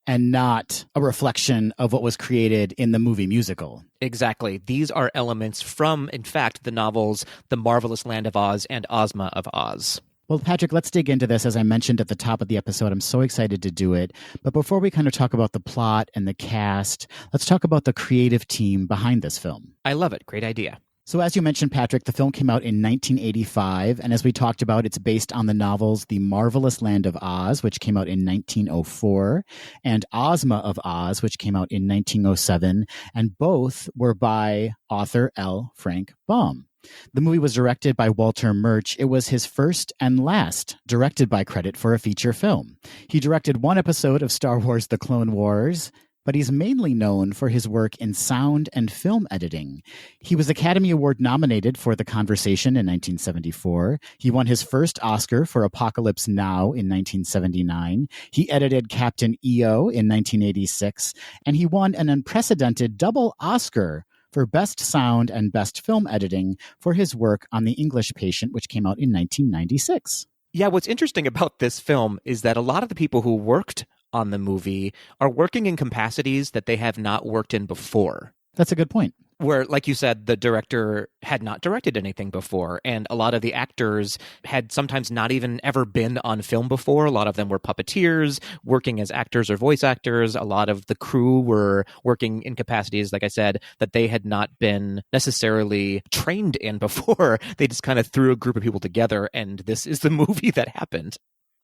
and not a reflection of what was created in the movie musical. Exactly. These are elements from, in fact, the novels The Marvelous Land of Oz and Ozma of Oz. Well, Patrick, let's dig into this. As I mentioned at the top of the episode, I'm so excited to do it. But before we kind of talk about the plot and the cast, let's talk about the creative team behind this film. I love it. Great idea. So as you mentioned, Patrick, the film came out in 1985. And as we talked about, it's based on the novels The Marvelous Land of Oz, which came out in 1904, and Ozma of Oz, which came out in 1907. And both were by author L. Frank Baum. The movie was directed by Walter Murch. It was his first and last directed by credit for a feature film. He directed one episode of Star Wars: The Clone Wars, but he's mainly known for his work in sound and film editing. He was Academy Award nominated for The Conversation in 1974. He won his first Oscar for Apocalypse Now in 1979. He edited Captain EO in 1986, and he won an unprecedented double Oscar for Best Sound and Best Film Editing for his work on The English Patient, which came out in 1996. Yeah, what's interesting about this film is that a lot of the people who worked on the movie are working in capacities that they have not worked in before. That's a good point. Where, like you said, the director had not directed anything before, and a lot of the actors had sometimes not even ever been on film before. A lot of them were puppeteers, working as actors or voice actors. A lot of the crew were working in capacities, like I said, that they had not been necessarily trained in before. They just kind of threw a group of people together, and this is the movie that happened.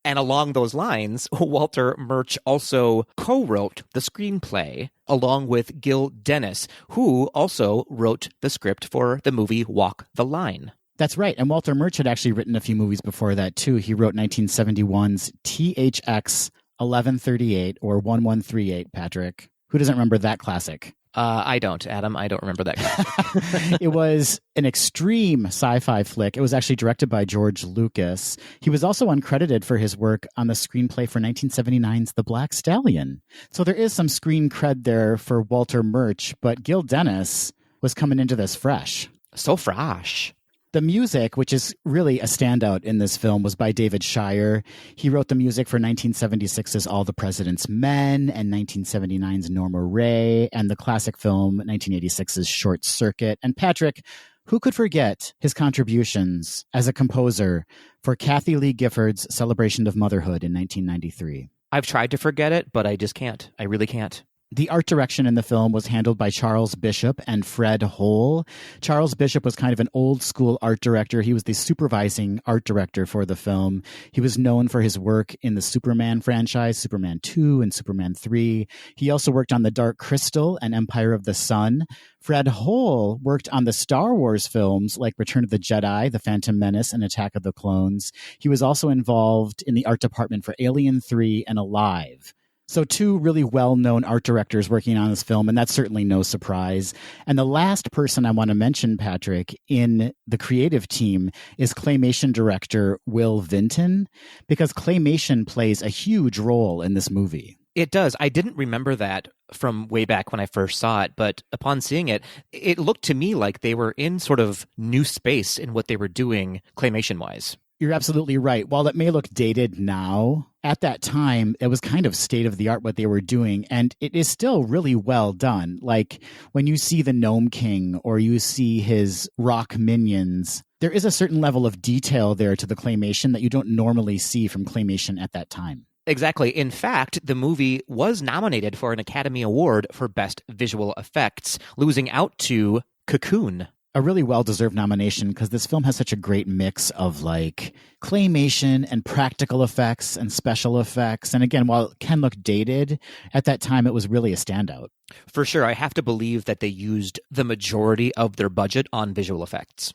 And along those lines, Walter Murch also co-wrote the screenplay along with Gil Dennis, who also wrote the script for the movie Walk the Line. That's right. And Walter Murch had actually written a few movies before that, too. He wrote 1971's THX 1138 or 1138, Patrick. Who doesn't remember that classic? I don't, Adam. I don't remember that classic. It was an extreme sci-fi flick. It was actually directed by George Lucas. He was also uncredited for his work on the screenplay for 1979's The Black Stallion. So there is some screen cred there for Walter Murch, but Gil Dennis was coming into this fresh. So fresh. The music, which is really a standout in this film, was by David Shire. He wrote the music for 1976's All the President's Men and 1979's Norma Ray and the classic film 1986's Short Circuit. And Patrick, who could forget his contributions as a composer for Kathy Lee Gifford's Celebration of Motherhood in 1993? I've tried to forget it, but I just can't. I really can't. The art direction in the film was handled by Charles Bishop and Fred Hole. Charles Bishop was kind of an old school art director. He was the supervising art director for the film. He was known for his work in the Superman franchise, Superman 2 and Superman 3. He also worked on The Dark Crystal and Empire of the Sun. Fred Hole worked on the Star Wars films like Return of the Jedi, The Phantom Menace, and Attack of the Clones. He was also involved in the art department for Alien 3 and Alive. So two really well-known art directors working on this film, and that's certainly no surprise. And the last person I want to mention, Patrick, in the creative team is claymation director Will Vinton, because claymation plays a huge role in this movie. It does. I didn't remember that from way back when I first saw it, but upon seeing it, it looked to me like they were in sort of new space in what they were doing claymation-wise. You're absolutely right. While it may look dated now, at that time, it was kind of state of the art what they were doing. And it is still really well done. Like when you see the Gnome King or you see his rock minions, there is a certain level of detail there to the claymation that you don't normally see from claymation at that time. Exactly. In fact, the movie was nominated for an Academy Award for Best Visual Effects, losing out to Cocoon. A really well-deserved nomination because this film has such a great mix of like claymation and practical effects and special effects. And again, while it can look dated, at that time it was really a standout. For sure. I have to believe that they used the majority of their budget on visual effects.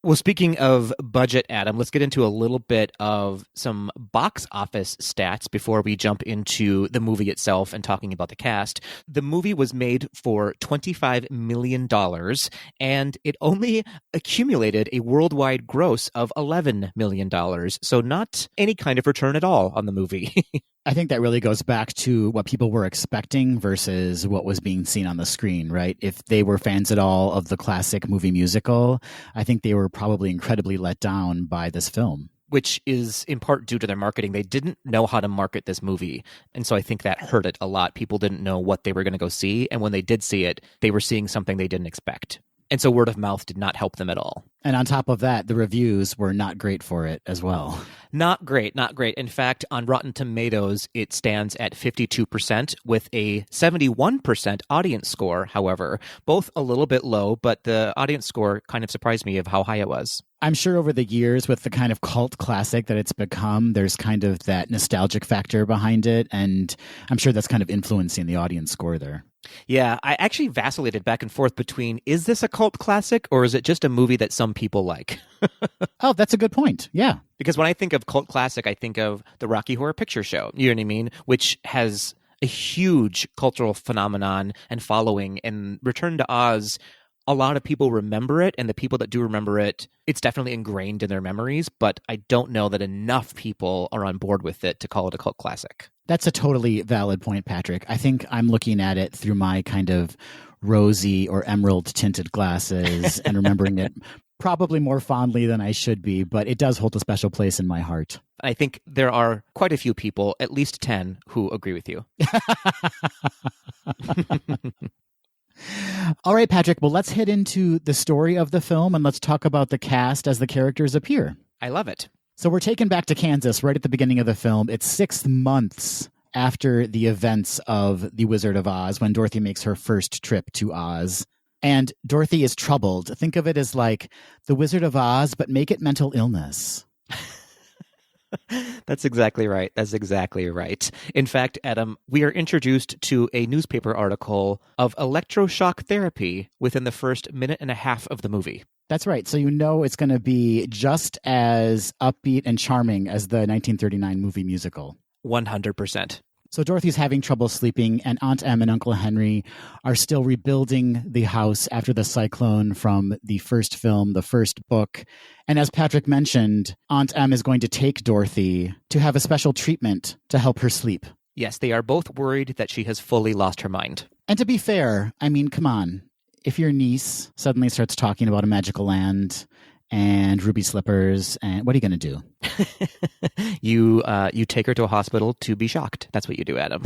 Well, speaking of budget, Adam, let's get into a little bit of some box office stats before we jump into the movie itself and talking about the cast. The movie was made for $25 million, and it only accumulated a worldwide gross of $11 million. So not any kind of return at all on the movie. I think that really goes back to what people were expecting versus what was being seen on the screen, right? If they were fans at all of the classic movie musical, I think they were probably incredibly let down by this film. Which is in part due to their marketing. They didn't know how to market this movie. And so I think that hurt it a lot. People didn't know what they were going to go see. And when they did see it, they were seeing something they didn't expect. And so word of mouth did not help them at all. And on top of that, the reviews were not great for it as well. Not great, not great. In fact, on Rotten Tomatoes, it stands at 52% with a 71% audience score, however. Both a little bit low, but the audience score kind of surprised me of how high it was. I'm sure over the years, with the kind of cult classic that it's become, there's kind of that nostalgic factor behind it. And I'm sure that's kind of influencing the audience score there. Yeah, I actually vacillated back and forth between, is this a cult classic or is it just a movie that some people like? Oh, that's a good point. Yeah. Because when I think of cult classic, I think of the Rocky Horror Picture Show, you know what I mean? Which has a huge cultural phenomenon and following. And Return to Oz, a lot of people remember it, and the people that do remember it, it's definitely ingrained in their memories, but I don't know that enough people are on board with it to call it a cult classic. That's a totally valid point, Patrick. I think I'm looking at it through my kind of rosy or emerald tinted glasses and remembering it probably more fondly than I should be, but it does hold a special place in my heart. I think there are quite a few people, at least 10, who agree with you. All right, Patrick. Well, let's head into the story of the film and let's talk about the cast as the characters appear. I love it. So we're taken back to Kansas right at the beginning of the film. It's 6 months after the events of The Wizard of Oz when Dorothy makes her first trip to Oz. And Dorothy is troubled. Think of it as like The Wizard of Oz, but make it mental illness. That's exactly right. That's exactly right. In fact, Adam, we are introduced to a newspaper article of electroshock therapy within the first minute and a half of the movie. That's right. So you know it's going to be just as upbeat and charming as the 1939 movie musical. 100%. So Dorothy's having trouble sleeping, and Aunt Em and Uncle Henry are still rebuilding the house after the cyclone from the first film, the first book. And as Patrick mentioned, Aunt Em is going to take Dorothy to have a special treatment to help her sleep. Yes, they are both worried that she has fully lost her mind. And to be fair, I mean, come on. If your niece suddenly starts talking about a magical land and ruby slippers, and what are you going to do? You take her to a hospital to be shocked. That's what you do, Adam.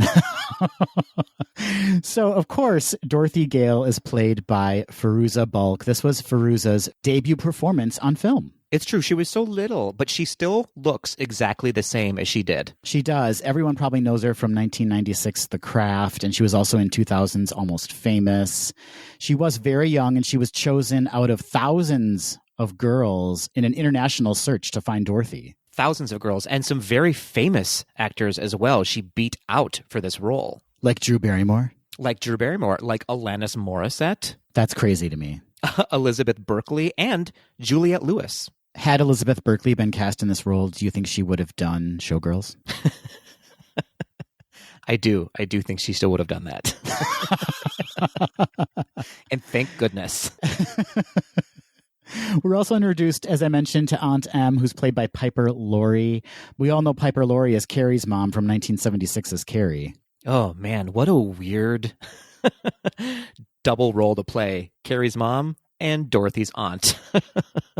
So, of course, Dorothy Gale is played by Fairuza Balk. This was Fairuza's debut performance on film. It's true. She was so little, but she still looks exactly the same as she did. She does. Everyone probably knows her from 1996, The Craft, and she was also in 2000's Almost Famous. She was very young, and she was chosen out of thousands of girls in an international search to find Dorothy. Thousands of girls and some very famous actors as well. She beat out for this role. Like Drew Barrymore? Like Drew Barrymore, like Alanis Morissette. That's crazy to me. Elizabeth Berkley and Juliette Lewis. Had Elizabeth Berkley been cast in this role, do you think she would have done Showgirls? I do think she still would have done that. And thank goodness. We're also introduced, as I mentioned, to Aunt Em, who's played by Piper Laurie. We all know Piper Laurie as Carrie's mom from 1976's Carrie. Oh, man, what a weird double role to play. Carrie's mom and Dorothy's aunt.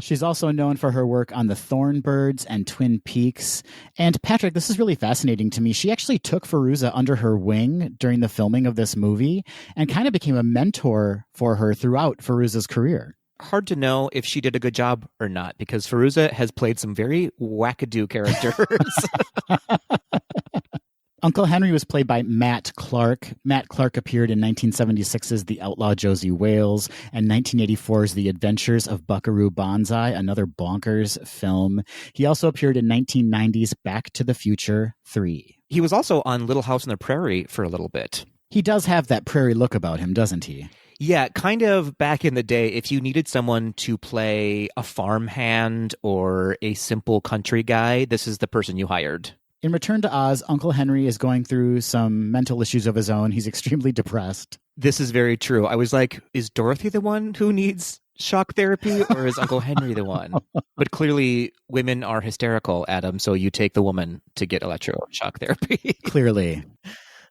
She's also known for her work on The Thornbirds and Twin Peaks. And Patrick, this is really fascinating to me. She actually took Fairuza under her wing during the filming of this movie and kind of became a mentor for her throughout Fairuza's career. Hard to know if she did a good job or not, because Fairuza has played some very wackadoo characters. Uncle Henry was played by Matt Clark. Matt Clark appeared in 1976's The Outlaw Josie Wales and 1984's The Adventures of Buckaroo Banzai, another bonkers film. He also appeared in 1990's Back to the Future 3. He was also on Little House on the Prairie for a little bit. He does have that prairie look about him, doesn't he? Yeah, kind of back in the day, if you needed someone to play a farmhand or a simple country guy, this is the person you hired. In Return to Oz, Uncle Henry is going through some mental issues of his own. He's extremely depressed. This is very true. I was like, is Dorothy the one who needs shock therapy, or is Uncle Henry the one? But clearly, women are hysterical, Adam, so you take the woman to get electroshock therapy. Clearly.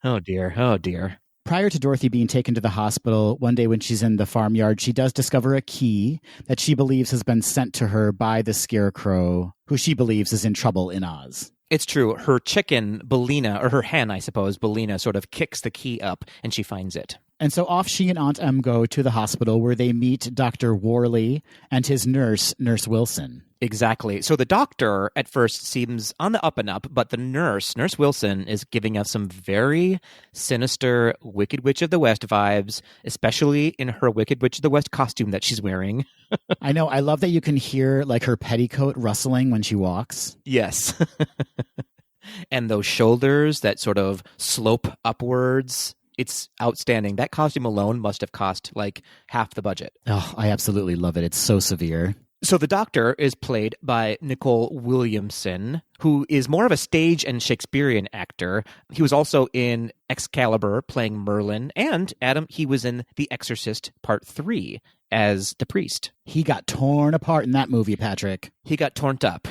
Oh, dear. Oh, dear. Prior to Dorothy being taken to the hospital, one day when she's in the farmyard, she does discover a key that she believes has been sent to her by the Scarecrow, who she believes is in trouble in Oz. It's true. Her chicken, Bellina, or her hen, I suppose, Bellina, sort of kicks the key up and she finds it. And so off she and Aunt Em go to the hospital where they meet Dr. Worley and his nurse, Nurse Wilson. Exactly. So the doctor at first seems on the up and up, but the Nurse Wilson, is giving us some very sinister Wicked Witch of the West vibes, especially in her Wicked Witch of the West costume that she's wearing. I know. I love that you can hear like her petticoat rustling when she walks. Yes. And those shoulders that sort of slope upwards. It's outstanding. That costume alone must have cost like half the budget. Oh, I absolutely love it. It's so severe. So the doctor is played by Nicole Williamson, who is more of a stage and Shakespearean actor. He was also in Excalibur playing Merlin, and Adam, he was in The Exorcist Part 3 as the priest. He got torn apart in that movie, Patrick. He got torn up.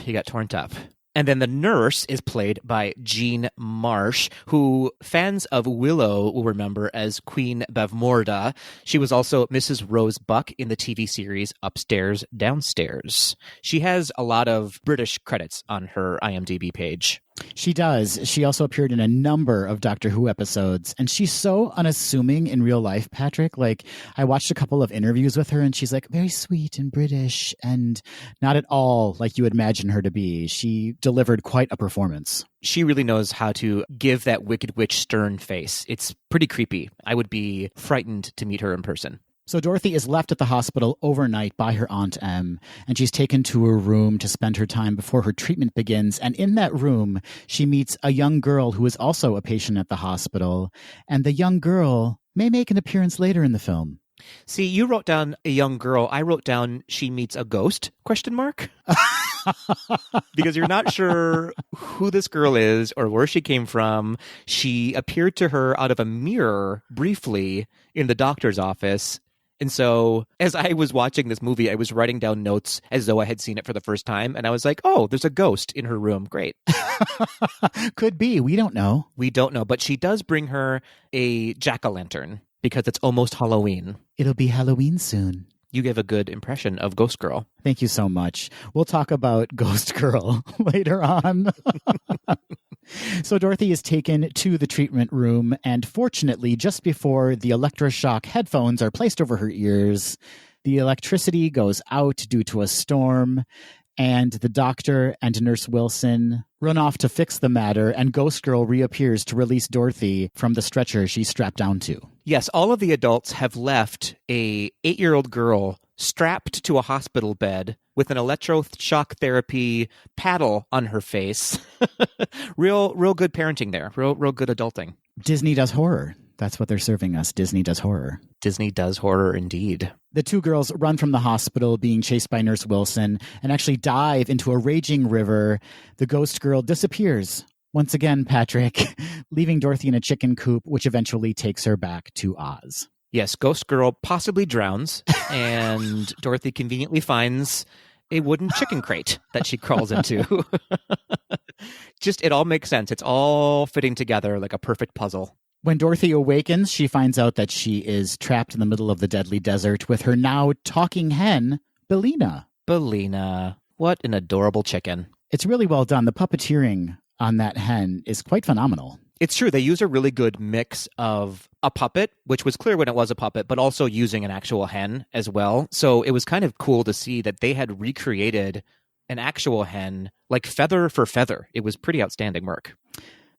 And then the nurse is played by Jean Marsh, who fans of Willow will remember as Queen Bavmorda. She was also Mrs. Rose Buck in the TV series Upstairs, Downstairs. She has a lot of British credits on her IMDb page. She does. She also appeared in a number of Doctor Who episodes, and she's so unassuming in real life, Patrick. Like, I watched a couple of interviews with her, and she's like very sweet and British and not at all like you would imagine her to be. She delivered quite a performance. She really knows how to give that Wicked Witch stern face. It's pretty creepy. I would be frightened to meet her in person. So Dorothy is left at the hospital overnight by her Aunt Em, and she's taken to a room to spend her time before her treatment begins. And in that room, she meets a young girl who is also a patient at the hospital. And the young girl may make an appearance later in the film. See, you wrote down a young girl. I wrote down she meets a ghost, ? Because you're not sure who this girl is or where she came from. She appeared to her out of a mirror briefly in the doctor's office. And so as I was watching this movie, I was writing down notes as though I had seen it for the first time. And I was like, oh, there's a ghost in her room. Great. Could be. We don't know. We don't know. But she does bring her a jack-o'-lantern because it's almost Halloween. It'll be Halloween soon. You gave a good impression of Ghost Girl. Thank you so much. We'll talk about Ghost Girl later on. So Dorothy is taken to the treatment room, and fortunately, just before the electroshock headphones are placed over her ears, the electricity goes out due to a storm, and the doctor and Nurse Wilson run off to fix the matter, and Ghost Girl reappears to release Dorothy from the stretcher she's strapped down to. Yes, all of the adults have left a 8-year-old girl strapped to a hospital bed with an electroshock therapy paddle on her face. real good parenting there. Real good adulting. Disney does horror. That's what they're serving us. Disney does horror. Disney does horror indeed. The two girls run from the hospital being chased by Nurse Wilson and actually dive into a raging river. The ghost girl disappears. Once again, Patrick, leaving Dorothy in a chicken coop, which eventually takes her back to Oz. Yes, Ghost Girl possibly drowns, and Dorothy conveniently finds a wooden chicken crate that she crawls into. It all makes sense. It's all fitting together like a perfect puzzle. When Dorothy awakens, she finds out that she is trapped in the middle of the deadly desert with her now talking hen, Billina. Billina. What an adorable chicken. It's really well done. The puppeteering on that hen is quite phenomenal. It's true. They use a really good mix of a puppet, which was clear when it was a puppet, but also using an actual hen as well. So it was kind of cool to see that they had recreated an actual hen, like feather for feather. It was pretty outstanding work.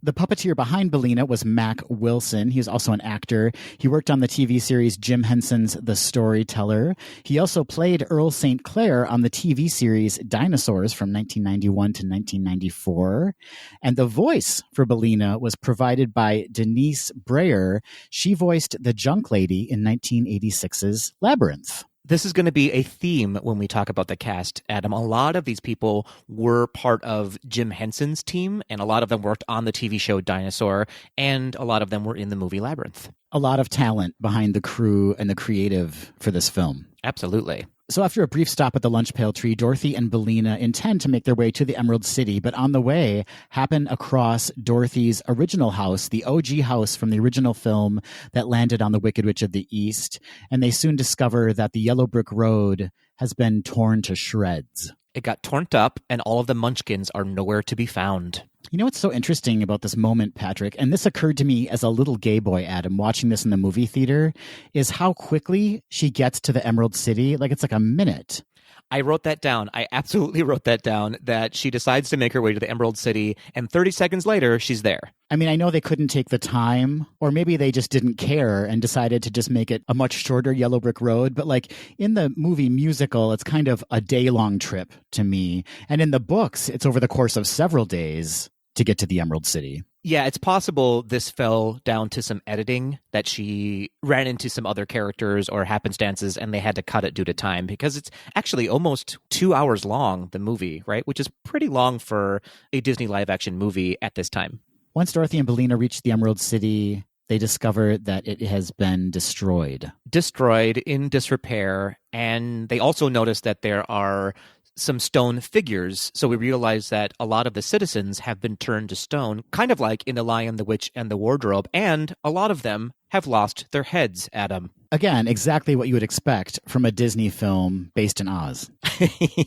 The puppeteer behind Billina was Mac Wilson. He's also an actor. He worked on the TV series Jim Henson's The Storyteller. He also played Earl St. Clair on the TV series Dinosaurs from 1991 to 1994. And the voice for Billina was provided by Denise Breyer. She voiced the Junk Lady in 1986's Labyrinth. This is going to be a theme when we talk about the cast, Adam. A lot of these people were part of Jim Henson's team, and a lot of them worked on the TV show Dinosaur, and a lot of them were in the movie Labyrinth. A lot of talent behind the crew and the creative for this film. Absolutely. So after a brief stop at the lunch pail tree, Dorothy and Billina intend to make their way to the Emerald City, but on the way happen across Dorothy's original house, the OG house from the original film that landed on the Wicked Witch of the East, and they soon discover that the yellow brick road has been torn to shreds. It got torn up, and all of the munchkins are nowhere to be found. You know what's so interesting about this moment, Patrick, and this occurred to me as a little gay boy, Adam, watching this in the movie theater, is how quickly she gets to the Emerald City. Like, it's like a minute. I wrote that down. I absolutely wrote that down, that she decides to make her way to the Emerald City, and 30 seconds later, she's there. I mean, I know they couldn't take the time, or maybe they just didn't care and decided to just make it a much shorter yellow brick road. But like in the movie musical, it's kind of a day-long trip to me. And in the books, it's over the course of several days to get to the Emerald City. Yeah, it's possible this fell down to some editing, that she ran into some other characters or happenstances and they had to cut it due to time, because it's actually almost 2 hours long, the movie, right? Which is pretty long for a Disney live-action movie at this time. Once Dorothy and Billina reach the Emerald City, they discover that it has been destroyed. Destroyed, in disrepair, and they also notice that there are some stone figures, so we realize that a lot of the citizens have been turned to stone, kind of like in The Lion, the Witch, and the Wardrobe, and a lot of them have lost their heads, Adam. Again, exactly what you would expect from a Disney film based in Oz.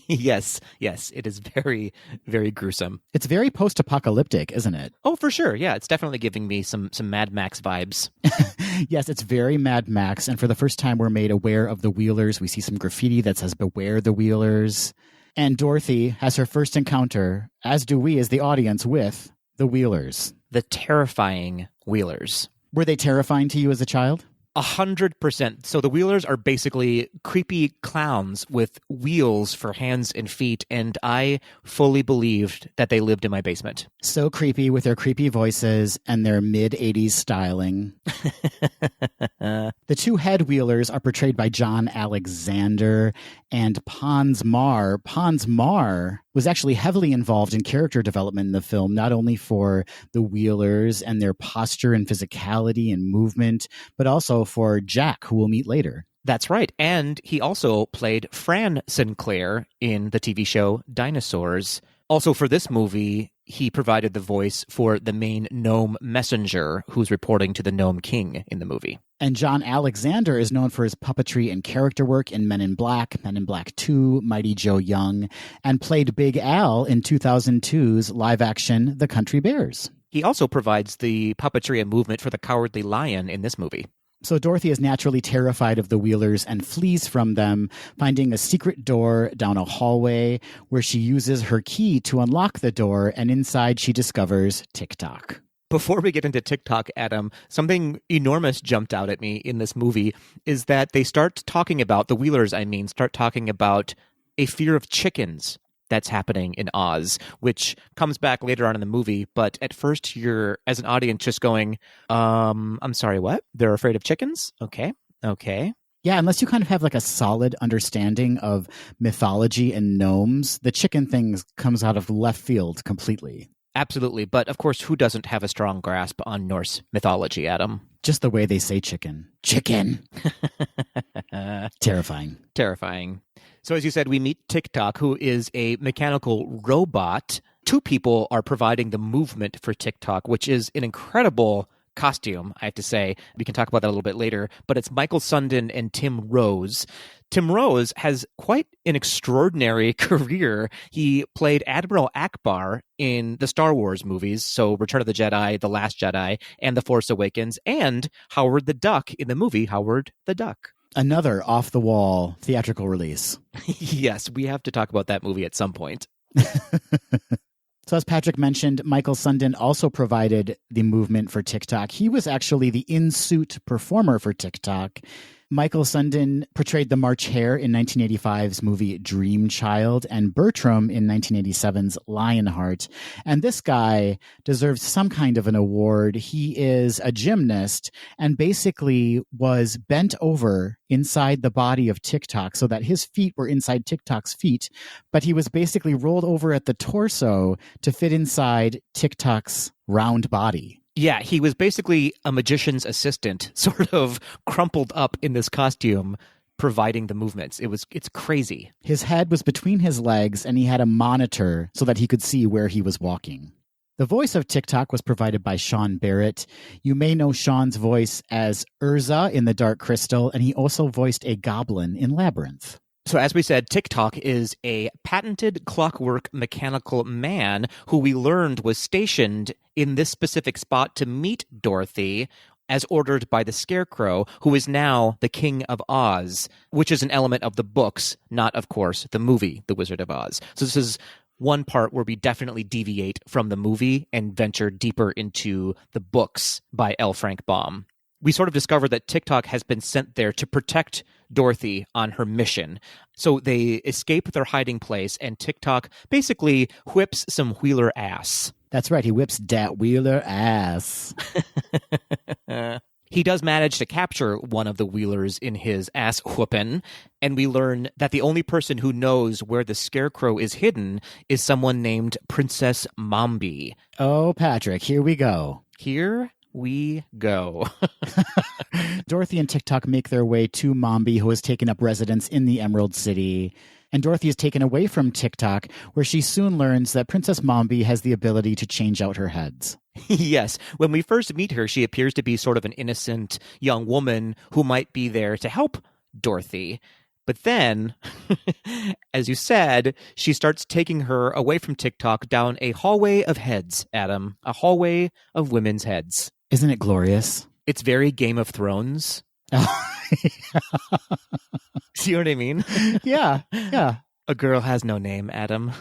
Yes, it is very, very gruesome. It's very post-apocalyptic, isn't it? Oh, for sure, yeah, it's definitely giving me some Mad Max vibes. Yes, it's very Mad Max, and for the first time we're made aware of the Wheelers. We see some graffiti that says, "Beware the Wheelers." And Dorothy has her first encounter, as do we as the audience, with the Wheelers. The terrifying Wheelers. Were they terrifying to you as a child? 100%. So the Wheelers are basically creepy clowns with wheels for hands and feet, and I fully believed that they lived in my basement. So creepy with their creepy voices and their mid-'80s styling. The two head Wheelers are portrayed by John Alexander and Pons Mar. Pons Mar was actually heavily involved in character development in the film, not only for the Wheelers and their posture and physicality and movement, but also for Jack, who we'll meet later. That's right. And he also played Fran Sinclair in the TV show Dinosaurs. Also, for this movie, he provided the voice for the main gnome messenger who's reporting to the Gnome King in the movie. And John Alexander is known for his puppetry and character work in Men in Black, Men in Black 2, Mighty Joe Young, and played Big Al in 2002's live-action The Country Bears. He also provides the puppetry and movement for the Cowardly Lion in this movie. So Dorothy is naturally terrified of the Wheelers and flees from them, finding a secret door down a hallway where she uses her key to unlock the door, and inside she discovers TikTok. Before we get into TikTok, Adam, something enormous jumped out at me in this movie is that they start talking about, the Wheelers, start talking about a fear of chickens that's happening in Oz, which comes back later on in the movie. But at first you're, as an audience, just going, I'm sorry, what? They're afraid of chickens? Okay. Yeah, unless you kind of have like a solid understanding of mythology and gnomes, the chicken thing comes out of left field completely. Absolutely. But of course, who doesn't have a strong grasp on Norse mythology, Adam? Just the way they say chicken. Chicken. Terrifying. So as you said, we meet TikTok, who is a mechanical robot. Two people are providing the movement for TikTok, which is an incredible costume, I have to say. We can talk about that a little bit later. But it's Michael Sundin and Tim Rose. Tim Rose has quite an extraordinary career. He played Admiral Akbar in the Star Wars movies, so Return of the Jedi, The Last Jedi, and The Force Awakens, and Howard the Duck in the movie Howard the Duck. Another off-the-wall theatrical release. Yes, we have to talk about that movie at some point. So as Patrick mentioned, Michael Sundin also provided the movement for TikTok. He was actually the in-suit performer for TikTok. Michael Sundin portrayed the March Hare in 1985's movie Dream Child and Bertram in 1987's Lionheart. And this guy deserves some kind of an award. He is a gymnast and basically was bent over inside the body of TikTok so that his feet were inside TikTok's feet, but he was basically rolled over at the torso to fit inside TikTok's round body. Yeah, he was basically a magician's assistant, sort of crumpled up in this costume, providing the movements. It's crazy. His head was between his legs, and he had a monitor so that he could see where he was walking. The voice of TikTok was provided by Sean Barrett. You may know Sean's voice as Urza in The Dark Crystal, and he also voiced a goblin in Labyrinth. So as we said, TikTok is a patented clockwork mechanical man who we learned was stationed in this specific spot to meet Dorothy as ordered by the Scarecrow, who is now the King of Oz, which is an element of the books, not, of course, the movie, The Wizard of Oz. So this is one part where we definitely deviate from the movie and venture deeper into the books by L. Frank Baum. We sort of discover that TikTok has been sent there to protect Dorothy on her mission. So they escape their hiding place, and TikTok basically whips some Wheeler ass. That's right, he whips dat Wheeler ass. He does manage to capture one of the Wheelers in his ass whoopin', and we learn that the only person who knows where the Scarecrow is hidden is someone named Princess Mombi. Oh, Patrick, here we go. Here we go. Dorothy and TikTok make their way to Mombi, who has taken up residence in the Emerald City. And Dorothy is taken away from TikTok, where she soon learns that Princess Mombi has the ability to change out her heads. Yes. When we first meet her, she appears to be sort of an innocent young woman who might be there to help Dorothy. But then, as you said, she starts taking her away from TikTok down a hallway of heads, Adam. A hallway of women's heads. Isn't it glorious? It's very Game of Thrones. See what I mean? Yeah. A girl has no name, Adam.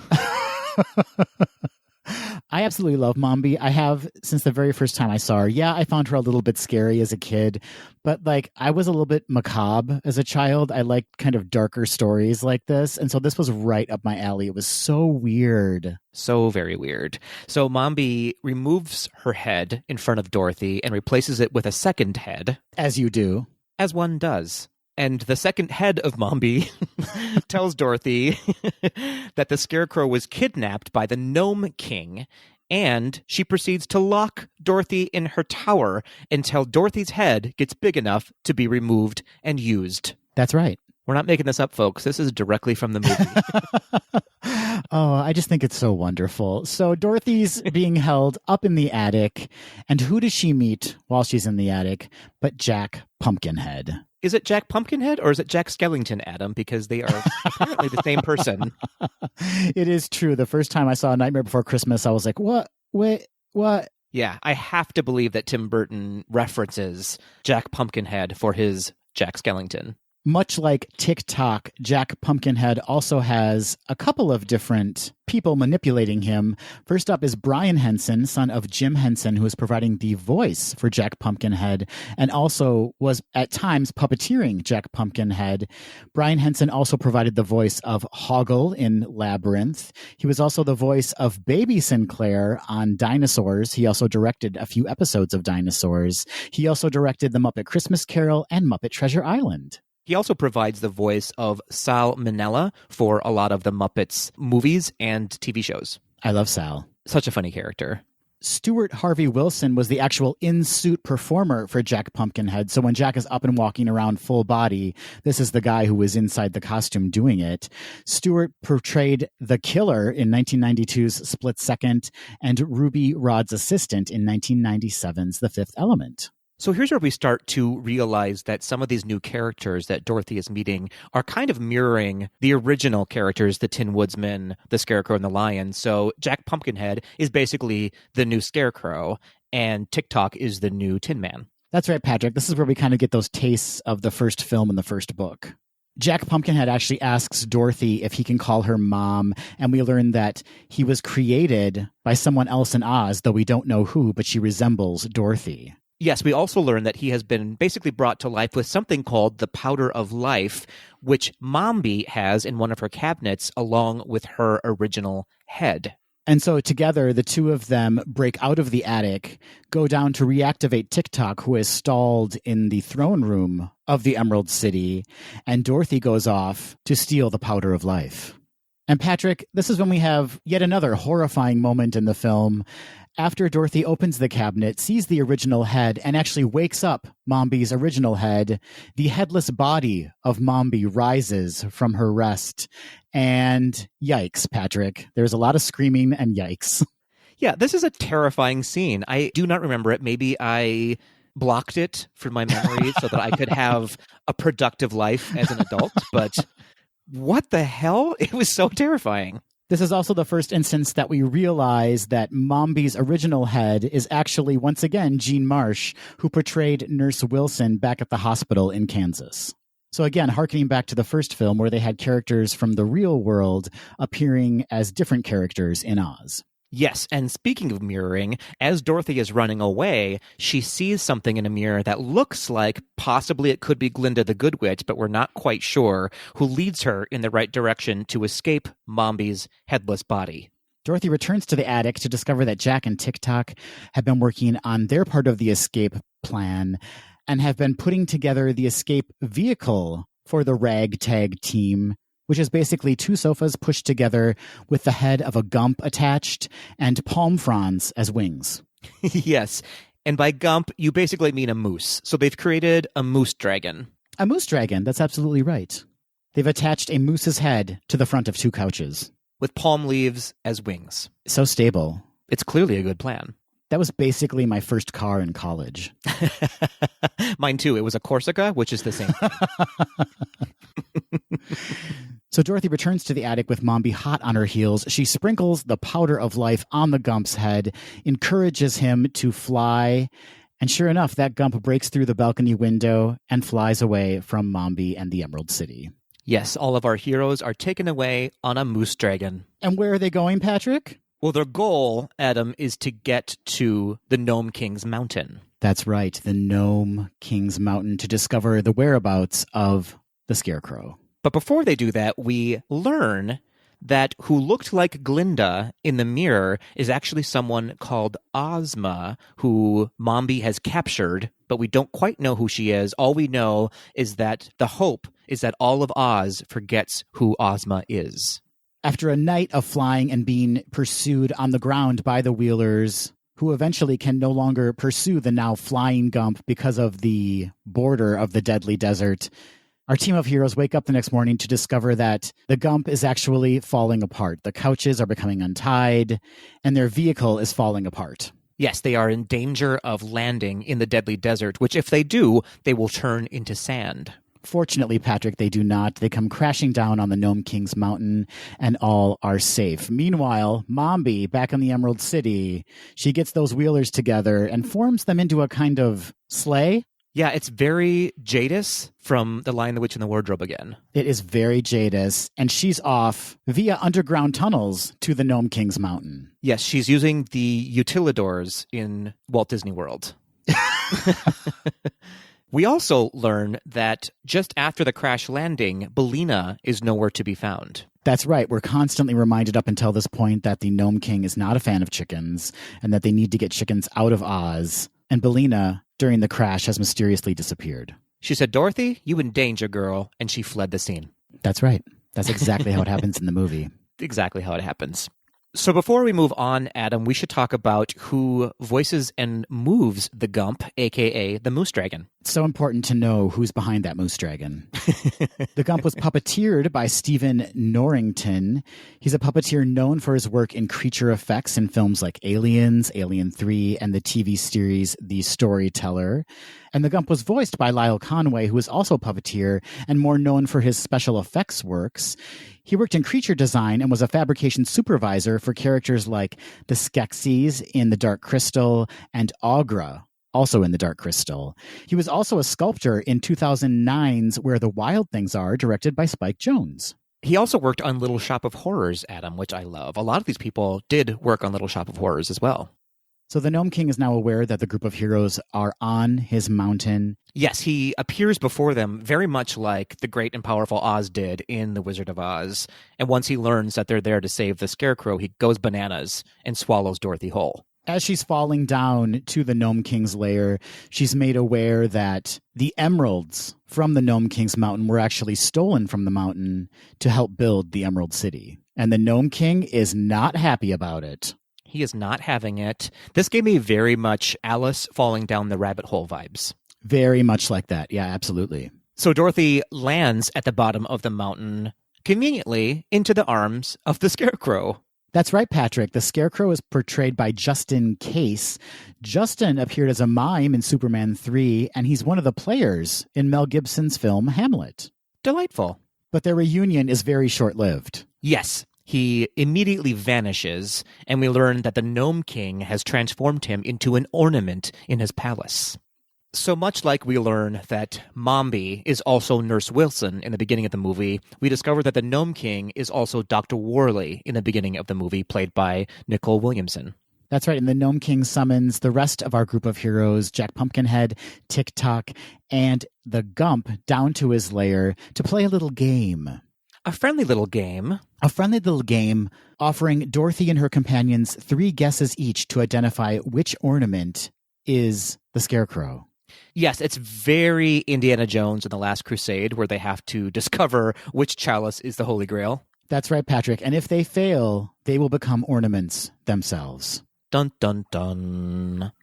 I absolutely love Mombi. I have since the very first time I saw her. Yeah, I found her a little bit scary as a kid, but like I was a little bit macabre as a child. I liked kind of darker stories like this. And so this was right up my alley. It was so weird. So very weird. So Mombi removes her head in front of Dorothy and replaces it with a second head. As you do. As one does. And the second head of Mombi tells Dorothy that the Scarecrow was kidnapped by the Gnome King, and she proceeds to lock Dorothy in her tower until Dorothy's head gets big enough to be removed and used. That's right. We're not making this up, folks. This is directly from the movie. Oh, I just think it's so wonderful. So Dorothy's being held up in the attic, and who does she meet while she's in the attic but Jack Pumpkinhead? Is it Jack Pumpkinhead or is it Jack Skellington, Adam? Because they are apparently the same person. It is true. The first time I saw A Nightmare Before Christmas, I was like, what? Wait, what? Yeah, I have to believe that Tim Burton references Jack Pumpkinhead for his Jack Skellington. Much like TikTok, Jack Pumpkinhead also has a couple of different people manipulating him. First up is Brian Henson, son of Jim Henson, who is providing the voice for Jack Pumpkinhead and also was at times puppeteering Jack Pumpkinhead. Brian Henson also provided the voice of Hoggle in Labyrinth. He was also the voice of Baby Sinclair on Dinosaurs. He also directed a few episodes of Dinosaurs. He also directed The Muppet Christmas Carol and Muppet Treasure Island. He also provides the voice of Sal Minella for a lot of the Muppets movies and TV shows. I love Sal. Such a funny character. Stuart Harvey Wilson was the actual in-suit performer for Jack Pumpkinhead. So when Jack is up and walking around full body, this is the guy who was inside the costume doing it. Stuart portrayed the killer in 1992's Split Second and Ruby Rod's assistant in 1997's The Fifth Element. So here's where we start to realize that some of these new characters that Dorothy is meeting are kind of mirroring the original characters, the Tin Woodsman, the Scarecrow, and the Lion. So Jack Pumpkinhead is basically the new Scarecrow, and TikTok is the new Tin Man. That's right, Patrick. This is where we kind of get those tastes of the first film and the first book. Jack Pumpkinhead actually asks Dorothy if he can call her mom, and we learn that he was created by someone else in Oz, though we don't know who, but she resembles Dorothy. Yes, we also learn that he has been basically brought to life with something called the Powder of Life, which Mombi has in one of her cabinets along with her original head. And so together, the two of them break out of the attic, go down to reactivate TikTok, who is stalled in the throne room of the Emerald City, and Dorothy goes off to steal the Powder of Life. And Patrick, this is when we have yet another horrifying moment in the film. After Dorothy opens the cabinet, sees the original head, and actually wakes up Mombi's original head, the headless body of Mombi rises from her rest. And yikes, Patrick. There's a lot of screaming and yikes. Yeah, this is a terrifying scene. I do not remember it. Maybe I blocked it from my memory so that I could have a productive life as an adult. But what the hell? It was so terrifying. This is also the first instance that we realize that Mombi's original head is actually, once again, Jean Marsh, who portrayed Nurse Wilson back at the hospital in Kansas. So again, harkening back to the first film where they had characters from the real world appearing as different characters in Oz. Yes, and speaking of mirroring, as Dorothy is running away, she sees something in a mirror that looks like possibly it could be Glinda the Good Witch, but we're not quite sure, who leads her in the right direction to escape Mombi's headless body. Dorothy returns to the attic to discover that Jack and TikTok have been working on their part of the escape plan and have been putting together the escape vehicle for the ragtag team, which is basically two sofas pushed together with the head of a gump attached and palm fronds as wings. Yes, and by gump, you basically mean a moose. So they've created a moose dragon. A moose dragon, that's absolutely right. They've attached a moose's head to the front of two couches. With palm leaves as wings. So stable. It's clearly a good plan. That was basically my first car in college. Mine too. It was a Corsica, which is the same thing. So Dorothy returns to the attic with Mombi hot on her heels. She sprinkles the Powder of Life on the Gump's head, encourages him to fly, and sure enough, that Gump breaks through the balcony window and flies away from Mombi and the Emerald City. Yes, all of our heroes are taken away on a moose dragon. And where are they going, Patrick? Well, their goal, Adam, is to get to the Gnome King's mountain. That's right, the Gnome King's mountain, to discover the whereabouts of the Scarecrow. But before they do that, we learn that who looked like Glinda in the mirror is actually someone called Ozma, who Mombi has captured, but we don't quite know who she is. All we know is that the hope is that all of Oz forgets who Ozma is. After a night of flying and being pursued on the ground by the Wheelers, who eventually can no longer pursue the now flying Gump because of the border of the deadly desert, our team of heroes wake up the next morning to discover that the Gump is actually falling apart. The couches are becoming untied, and their vehicle is falling apart. Yes, they are in danger of landing in the deadly desert, which if they do, they will turn into sand. Fortunately, Patrick, they do not. They come crashing down on the Gnome King's mountain, and all are safe. Meanwhile, Mombi, back in the Emerald City, she gets those Wheelers together and forms them into a kind of sleigh. Yeah, it's very Jadis from The Lion, the Witch, and the Wardrobe again. It is very Jadis, and she's off via underground tunnels to the Gnome King's mountain. Yes, she's using the utilidors in Walt Disney World. We also learn that just after the crash landing, Bellina is nowhere to be found. That's right. We're constantly reminded up until this point that the Gnome King is not a fan of chickens and that they need to get chickens out of Oz. And Bellina, during the crash, has mysteriously disappeared. She said, "Dorothy, you in danger, girl," and she fled the scene. That's right. That's exactly how it happens in the movie. Exactly how it happens. So before we move on, Adam, we should talk about who voices and moves the Gump, a.k.a. the Moose Dragon. It's so important to know who's behind that Moose Dragon. The Gump was puppeteered by Stephen Norrington. He's a puppeteer known for his work in creature effects in films like Aliens, Alien 3, and the TV series The Storyteller. And the Gump was voiced by Lyle Conway, who is also a puppeteer and more known for his special effects works. He worked in creature design and was a fabrication supervisor for characters like the Skeksis in The Dark Crystal and Aughra, also in The Dark Crystal. He was also a sculptor in 2009's Where the Wild Things Are, directed by Spike Jonze. He also worked on Little Shop of Horrors, Adam, which I love. A lot of these people did work on Little Shop of Horrors as well. So the Gnome King is now aware that the group of heroes are on his mountain. Yes, he appears before them very much like the great and powerful Oz did in The Wizard of Oz. And once he learns that they're there to save the Scarecrow, he goes bananas and swallows Dorothy whole. As she's falling down to the Gnome King's lair, she's made aware that the emeralds from the Gnome King's mountain were actually stolen from the mountain to help build the Emerald City. And the Gnome King is not happy about it. He is not having it. This gave me very much Alice falling down the rabbit hole vibes. Very much like that. Yeah, absolutely. So Dorothy lands at the bottom of the mountain, conveniently into the arms of the Scarecrow. That's right, Patrick. The Scarecrow is portrayed by Justin Case. Justin appeared as a mime in Superman 3, and he's one of the players in Mel Gibson's film Hamlet. Delightful. But their reunion is very short-lived. Yes. He immediately vanishes, and we learn that the Gnome King has transformed him into an ornament in his palace. So much like we learn that Mombi is also Nurse Wilson in the beginning of the movie, we discover that the Gnome King is also Dr. Worley in the beginning of the movie, played by Nicole Williamson. That's right, and the Gnome King summons the rest of our group of heroes, Jack Pumpkinhead, Tick-Tock, and the Gump, down to his lair to play a little game. A friendly little game. A friendly little game offering Dorothy and her companions 3 guesses each to identify which ornament is the Scarecrow. Yes, it's very Indiana Jones in The Last Crusade, where they have to discover which chalice is the Holy Grail. That's right, Patrick. And if they fail, they will become ornaments themselves. Dun, dun, dun.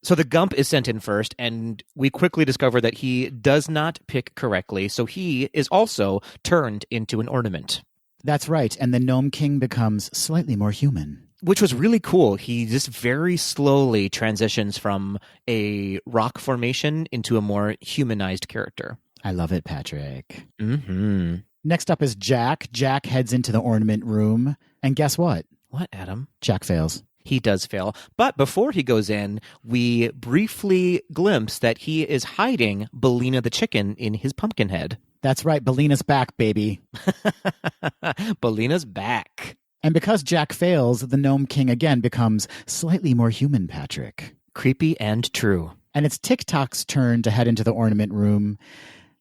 So the Gump is sent in first, and we quickly discover that he does not pick correctly, so he is also turned into an ornament. That's right, and the Gnome King becomes slightly more human. Which was really cool. He just very slowly transitions from a rock formation into a more humanized character. I love it, Patrick. Mm-hmm. Next up is Jack. Jack heads into the ornament room, and guess what? What, Adam? Jack fails. He does fail. But before he goes in, we briefly glimpse that he is hiding Bellina the chicken in his pumpkin head. That's right. Bellina's back, baby. Bellina's back. And because Jack fails, the Gnome King again becomes slightly more human, Patrick. Creepy and true. And it's TikTok's turn to head into the ornament room.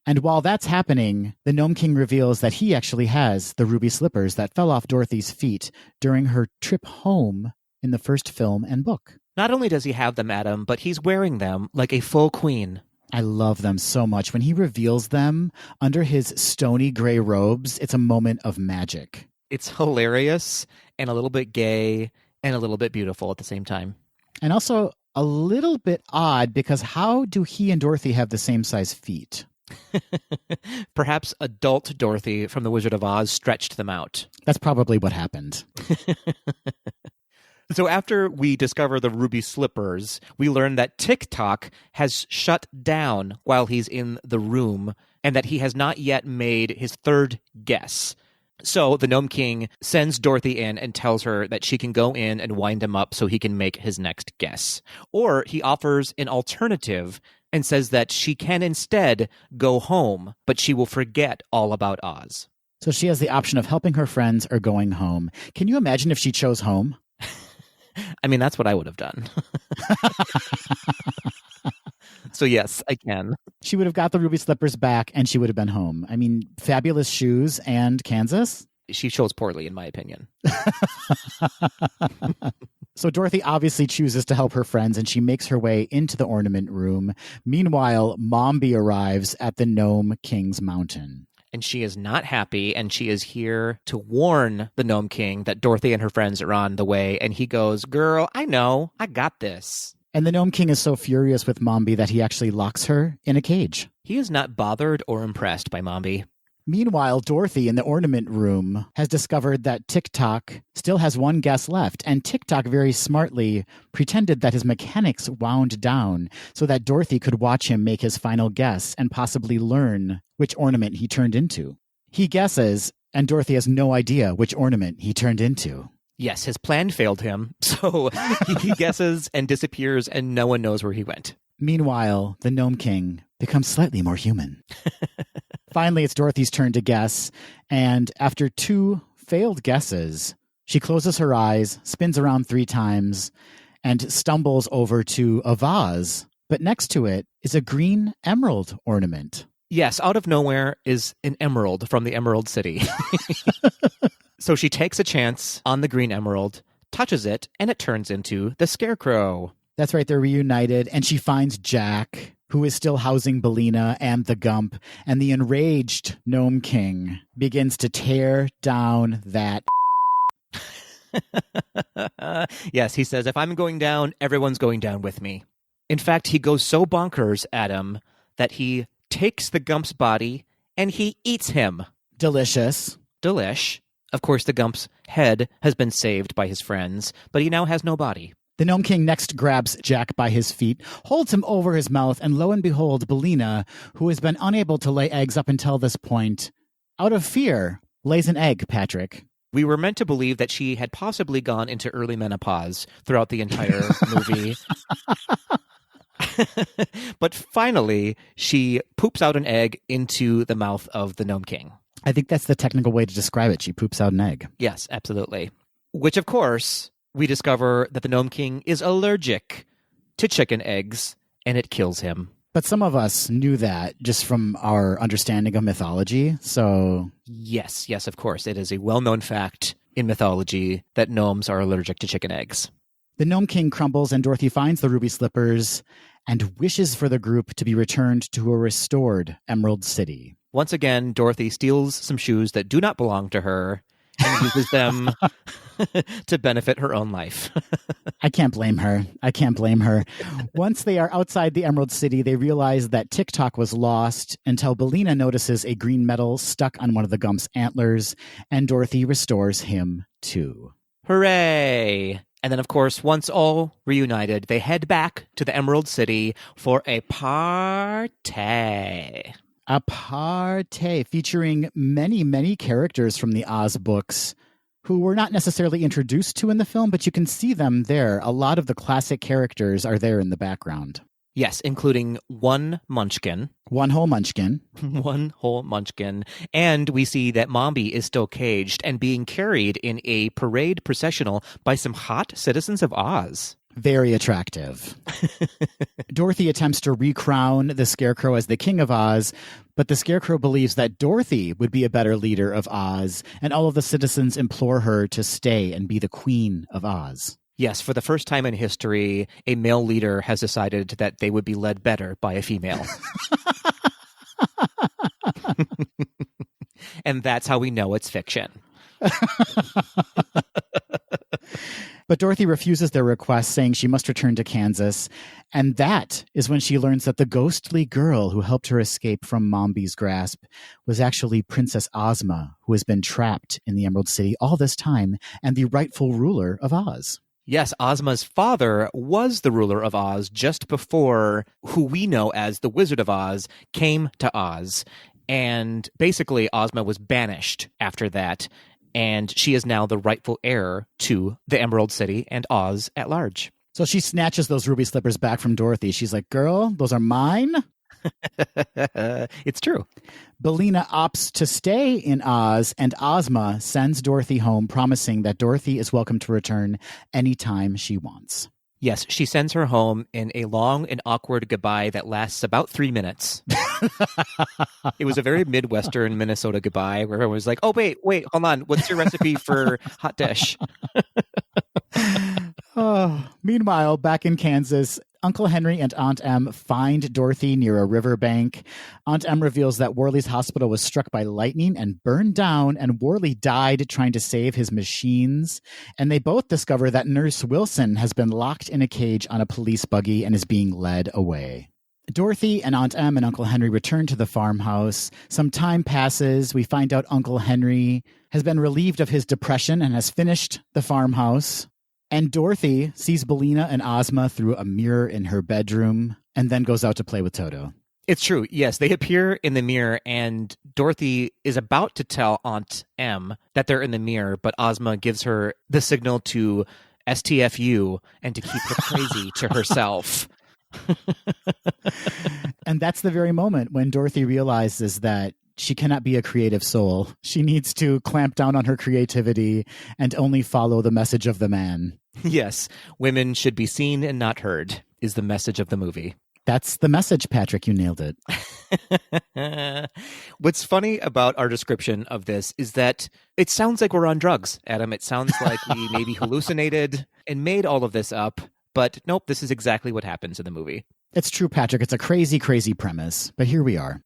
And while that's happening, the Gnome King reveals that he actually has the ruby slippers that fell off Dorothy's feet during her trip home in the first film and book. Not only does he have them, Adam, but he's wearing them like a full queen. I love them so much. When he reveals them under his stony gray robes, it's a moment of magic. It's hilarious and a little bit gay and a little bit beautiful at the same time. And also a little bit odd, because how do he and Dorothy have the same size feet? Perhaps adult Dorothy from The Wizard of Oz stretched them out. That's probably what happened. So after we discover the ruby slippers, we learn that TikTok has shut down while he's in the room and that he has not yet made his third guess. So the Gnome King sends Dorothy in and tells her that she can go in and wind him up so he can make his next guess. Or he offers an alternative and says that she can instead go home, but she will forget all about Oz. So she has the option of helping her friends or going home. Can you imagine if she chose home? I mean, that's what I would have done. So yes, I can. She would have got the ruby slippers back and she would have been home. I mean, fabulous shoes and Kansas. She chose poorly, in my opinion. So Dorothy obviously chooses to help her friends and she makes her way into the ornament room. Meanwhile, Mombi arrives at the Gnome King's mountain. And she is not happy, and she is here to warn the Gnome King that Dorothy and her friends are on the way. And he goes, "Girl, I know. I got this." And the Gnome King is so furious with Mombi that he actually locks her in a cage. He is not bothered or impressed by Mombi. Meanwhile, Dorothy in the ornament room has discovered that TikTok still has one guess left, and TikTok very smartly pretended that his mechanics wound down so that Dorothy could watch him make his final guess and possibly learn which ornament he turned into. He guesses, and Dorothy has no idea which ornament he turned into. Yes, his plan failed him, so he guesses and disappears, and no one knows where he went. Meanwhile, the Gnome King becomes slightly more human. Finally, it's Dorothy's turn to guess, and after 2 failed guesses, she closes her eyes, spins around 3 times, and stumbles over to a vase. But next to it is a green emerald ornament. Yes, out of nowhere is an emerald from the Emerald City. So she takes a chance on the green emerald, touches it, and it turns into the Scarecrow. That's right, they're reunited, and she finds Jack, who is still housing Bellina and the Gump, and the enraged Gnome King begins to tear down that. Yes, he says, if I'm going down, everyone's going down with me. In fact, he goes so bonkers, Adam, that he takes the Gump's body and he eats him. Delicious. Delish. Of course, the Gump's head has been saved by his friends, but he now has no body. The Gnome King next grabs Jack by his feet, holds him over his mouth, and lo and behold, Bellina, who has been unable to lay eggs up until this point, out of fear, lays an egg, Patrick. We were meant to believe that she had possibly gone into early menopause throughout the entire movie. But finally, she poops out an egg into the mouth of the Gnome King. I think that's the technical way to describe it. She poops out an egg. Yes, absolutely. Which, of course, we discover that the Gnome King is allergic to chicken eggs, and it kills him. But some of us knew that just from our understanding of mythology, so... Yes, of course. It is a well-known fact in mythology that gnomes are allergic to chicken eggs. The Gnome King crumbles, and Dorothy finds the ruby slippers and wishes for the group to be returned to a restored Emerald City. Once again, Dorothy steals some shoes that do not belong to her and uses them to benefit her own life. I can't blame her. Once they are outside the Emerald City, they realize that TikTok was lost until Bellina notices a green medal stuck on one of the Gump's antlers, and Dorothy restores him too. Hooray! And then, of course, once all reunited, they head back to the Emerald City for a party. A party featuring many, many characters from the Oz books who were not necessarily introduced to in the film, but you can see them there. A lot of the classic characters are there in the background. Yes, including one munchkin. One whole munchkin. One whole munchkin. And we see that Mombi is still caged and being carried in a parade processional by some hot citizens of Oz. Very attractive. Dorothy attempts to recrown the Scarecrow as the King of Oz, but the Scarecrow believes that Dorothy would be a better leader of Oz, and all of the citizens implore her to stay and be the Queen of Oz. Yes, for the first time in history, a male leader has decided that they would be led better by a female. And that's how we know it's fiction. But Dorothy refuses their request, saying she must return to Kansas. And that is when she learns that the ghostly girl who helped her escape from Mombi's grasp was actually Princess Ozma, who has been trapped in the Emerald City all this time and the rightful ruler of Oz. Yes, Ozma's father was the ruler of Oz just before who we know as the Wizard of Oz came to Oz. And basically, Ozma was banished after that. And she is now the rightful heir to the Emerald City and Oz at large. So she snatches those ruby slippers back from Dorothy. She's like, girl, those are mine. It's true. Billina opts to stay in Oz, and Ozma sends Dorothy home, promising that Dorothy is welcome to return anytime she wants. Yes, she sends her home in a long and awkward goodbye that lasts about 3 minutes. It was a very Midwestern Minnesota goodbye where everyone was like, oh, wait, hold on. What's your recipe for hot dish? Meanwhile, back in Kansas, Uncle Henry and Aunt Em find Dorothy near a riverbank. Aunt Em reveals that Worley's hospital was struck by lightning and burned down, and Worley died trying to save his machines. And they both discover that Nurse Wilson has been locked in a cage on a police buggy and is being led away. Dorothy and Aunt Em and Uncle Henry return to the farmhouse. Some time passes. We find out Uncle Henry has been relieved of his depression and has finished the farmhouse. And Dorothy sees Billina and Ozma through a mirror in her bedroom and then goes out to play with Toto. It's true. Yes, they appear in the mirror and Dorothy is about to tell Aunt Em that they're in the mirror, but Ozma gives her the signal to STFU and to keep her crazy to herself. And that's the very moment when Dorothy realizes that she cannot be a creative soul. She needs to clamp down on her creativity and only follow the message of the man. Yes, women should be seen and not heard is the message of the movie. That's the message, Patrick. You nailed it. What's funny about our description of this is that it sounds like we're on drugs, Adam. It sounds like we maybe hallucinated and made all of this up. But nope, this is exactly what happens in the movie. It's true, Patrick. It's a crazy, crazy premise. But here we are.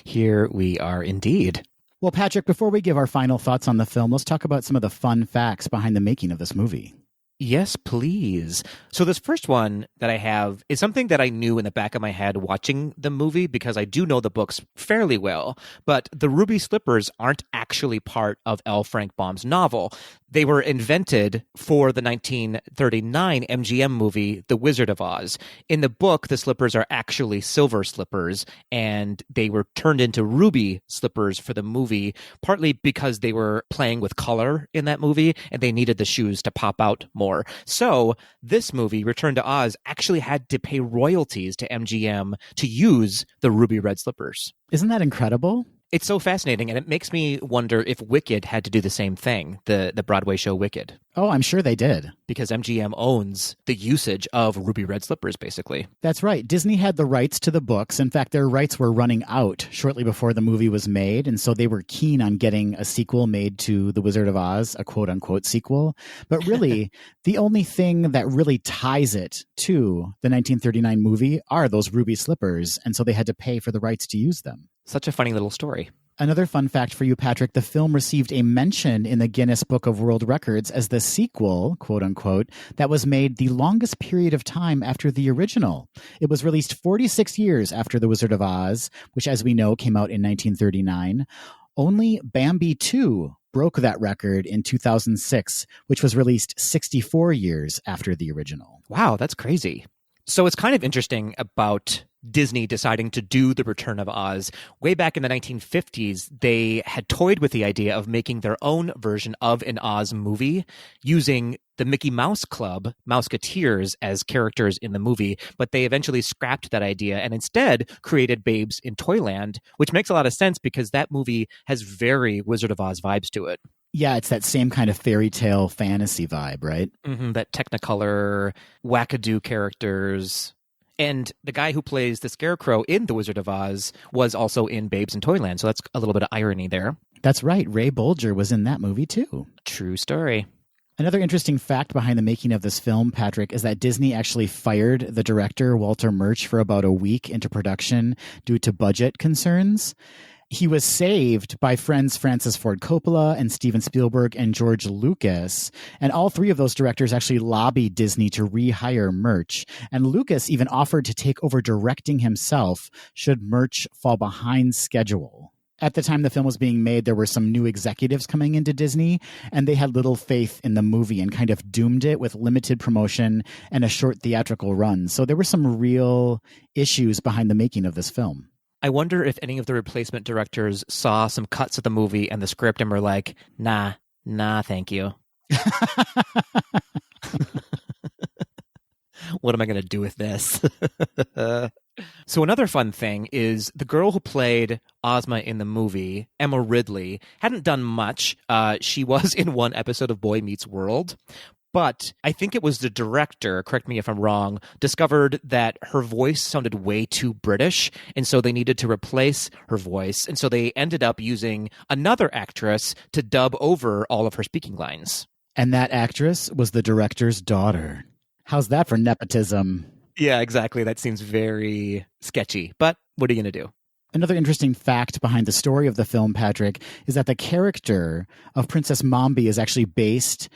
Here we are indeed. Well, Patrick, before we give our final thoughts on the film, let's talk about some of the fun facts behind the making of this movie. Yes, please. So this first one that I have is something that I knew in the back of my head watching the movie because I do know the books fairly well, but the ruby slippers aren't actually part of L. Frank Baum's novel. They were invented for the 1939 MGM movie, The Wizard of Oz. In the book, the slippers are actually silver slippers, and they were turned into ruby slippers for the movie, partly because they were playing with color in that movie, and they needed the shoes to pop out more. So this movie, Return to Oz, actually had to pay royalties to MGM to use the ruby red slippers. Isn't that incredible? It's so fascinating, and it makes me wonder if Wicked had to do the same thing, the Broadway show Wicked. Oh, I'm sure they did. Because MGM owns the usage of ruby red slippers, basically. That's right. Disney had the rights to the books. In fact, their rights were running out shortly before the movie was made, and so they were keen on getting a sequel made to The Wizard of Oz, a quote-unquote sequel. But really, the only thing that really ties it to the 1939 movie are those ruby slippers, and so they had to pay for the rights to use them. Such a funny little story. Another fun fact for you, Patrick, the film received a mention in the Guinness Book of World Records as the sequel, quote unquote, that was made the longest period of time after the original. It was released 46 years after The Wizard of Oz, which, as we know, came out in 1939. Only Bambi 2 broke that record in 2006, which was released 64 years after the original. Wow, that's crazy. So it's kind of interesting about Disney deciding to do The Return of Oz. Way back in the 1950s, they had toyed with the idea of making their own version of an Oz movie using the Mickey Mouse Club, Mouseketeers, as characters in the movie, but they eventually scrapped that idea and instead created Babes in Toyland, which makes a lot of sense because that movie has very Wizard of Oz vibes to it. Yeah, it's that same kind of fairy tale fantasy vibe, right? Mm-hmm, that Technicolor, wackadoo characters. And the guy who plays the Scarecrow in The Wizard of Oz was also in Babes in Toyland, so that's a little bit of irony there. That's right. Ray Bolger was in that movie, too. True story. Another interesting fact behind the making of this film, Patrick, is that Disney actually fired the director, Walter Murch, for about a week into production due to budget concerns. He was saved by friends Francis Ford Coppola and Steven Spielberg and George Lucas. And all three of those directors actually lobbied Disney to rehire Murch. And Lucas even offered to take over directing himself should Murch fall behind schedule. At the time the film was being made, there were some new executives coming into Disney, and they had little faith in the movie and kind of doomed it with limited promotion and a short theatrical run. So there were some real issues behind the making of this film. I wonder if any of the replacement directors saw some cuts of the movie and the script and were like, nah, thank you. What am I going to do with this? So another fun thing is the girl who played Ozma in the movie, Emma Ridley, hadn't done much. She was in one episode of Boy Meets World. But I think it was the director, correct me if I'm wrong, discovered that her voice sounded way too British, and so they needed to replace her voice. And so they ended up using another actress to dub over all of her speaking lines. And that actress was the director's daughter. How's that for nepotism? Yeah, exactly. That seems very sketchy. But what are you going to do? Another interesting fact behind the story of the film, Patrick, is that the character of Princess Mombi is actually based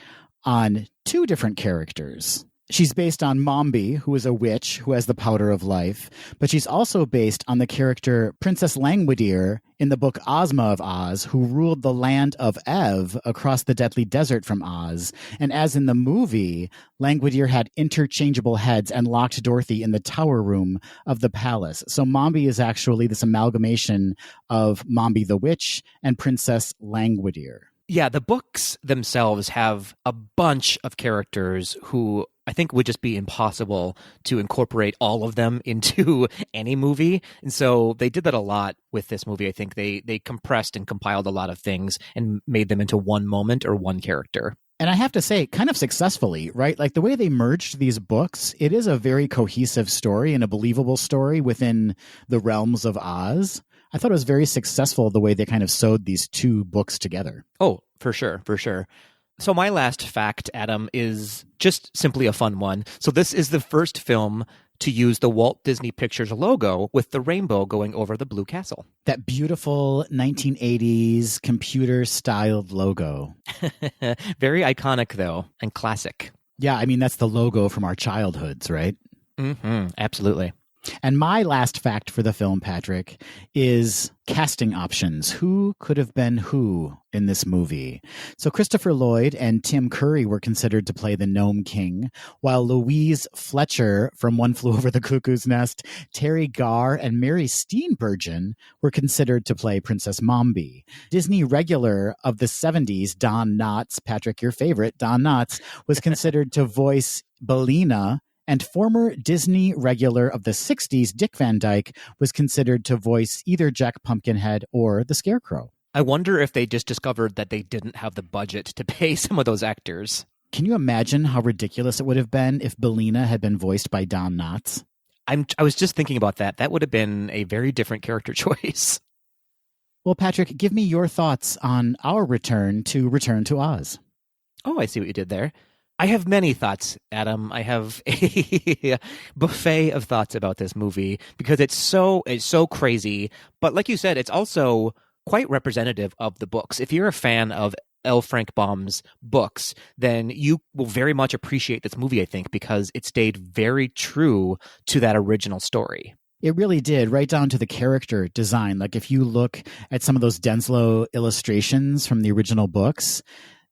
on two different characters. She's based on Mombi, who is a witch who has the powder of life, but she's also based on the character Princess Langwidere in the book Ozma of Oz, who ruled the land of Ev across the deadly desert from Oz. And as in the movie, Langwidere had interchangeable heads and locked Dorothy in the tower room of the palace. So Mombi is actually this amalgamation of Mombi the witch and Princess Langwidere. Yeah, the books themselves have a bunch of characters who I think would just be impossible to incorporate all of them into any movie. And so they did that a lot with this movie. I think they compressed and compiled a lot of things and made them into one moment or one character. And I have to say, kind of successfully, right? Like the way they merged these books, it is a very cohesive story and a believable story within the realms of Oz. I thought it was very successful the way they kind of sewed these two books together. Oh, for sure, for sure. So my last fact, Adam, is just simply a fun one. So this is the first film to use the Walt Disney Pictures logo with the rainbow going over the blue castle. That beautiful 1980s computer-styled logo. Very iconic, though, and classic. Yeah, I mean, that's the logo from our childhoods, right? Mm-hmm, absolutely. And my last fact for the film, Patrick, is casting options. Who could have been who in this movie? So Christopher Lloyd and Tim Curry were considered to play the Gnome King, while Louise Fletcher from One Flew Over the Cuckoo's Nest, Terry Garr, and Mary Steenburgen were considered to play Princess Mombi. Disney regular of the 70s, Don Knotts, Patrick, your favorite, Don Knotts, was considered to voice Bellina, and former Disney regular of the 60s, Dick Van Dyke, was considered to voice either Jack Pumpkinhead or the Scarecrow. I wonder if they just discovered that they didn't have the budget to pay some of those actors. Can you imagine how ridiculous it would have been if Bellina had been voiced by Don Knotts? I was just thinking about that. That would have been a very different character choice. Well, Patrick, give me your thoughts on our Return to Oz. Oh, I see what you did there. I have many thoughts, Adam. I have a buffet of thoughts about this movie because it's so crazy. But like you said, it's also quite representative of the books. If you're a fan of L. Frank Baum's books, then you will very much appreciate this movie, I think, because it stayed very true to that original story. It really did, right down to the character design. Like if you look at some of those Denslow illustrations from the original books,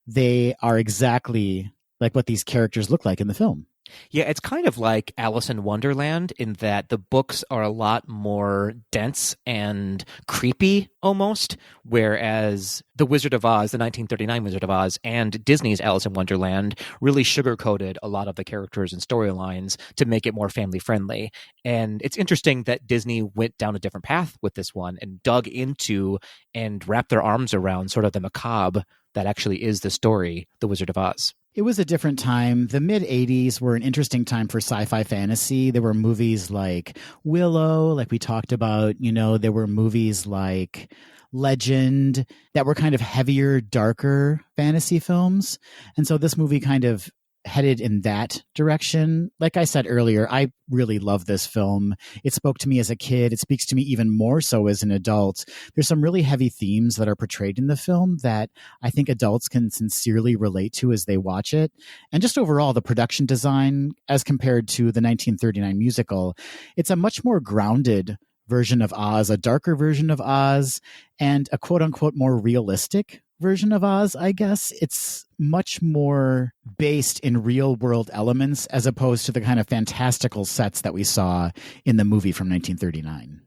they are exactly like what these characters look like in the film. Yeah, it's kind of like Alice in Wonderland in that the books are a lot more dense and creepy almost, whereas The Wizard of Oz, the 1939 Wizard of Oz, and Disney's Alice in Wonderland really sugarcoated a lot of the characters and storylines to make it more family friendly. And it's interesting that Disney went down a different path with this one and dug into and wrapped their arms around sort of the macabre that actually is the story, The Wizard of Oz. It was a different time. The mid-'80s were an interesting time for sci-fi fantasy. There were movies like Willow, like we talked about. There were movies like Legend that were kind of heavier, darker fantasy films. And so this movie kind of headed in that direction. Like I said earlier, I really love this film. It spoke to me as a kid. It speaks to me even more so as an adult. There's some really heavy themes that are portrayed in the film that I think adults can sincerely relate to as they watch it. And just overall, the production design, as compared to the 1939 musical, it's a much more grounded version of Oz, a darker version of Oz, and a quote-unquote more realistic version of Oz, I guess. It's much more based in real-world elements as opposed to the kind of fantastical sets that we saw in the movie from 1939.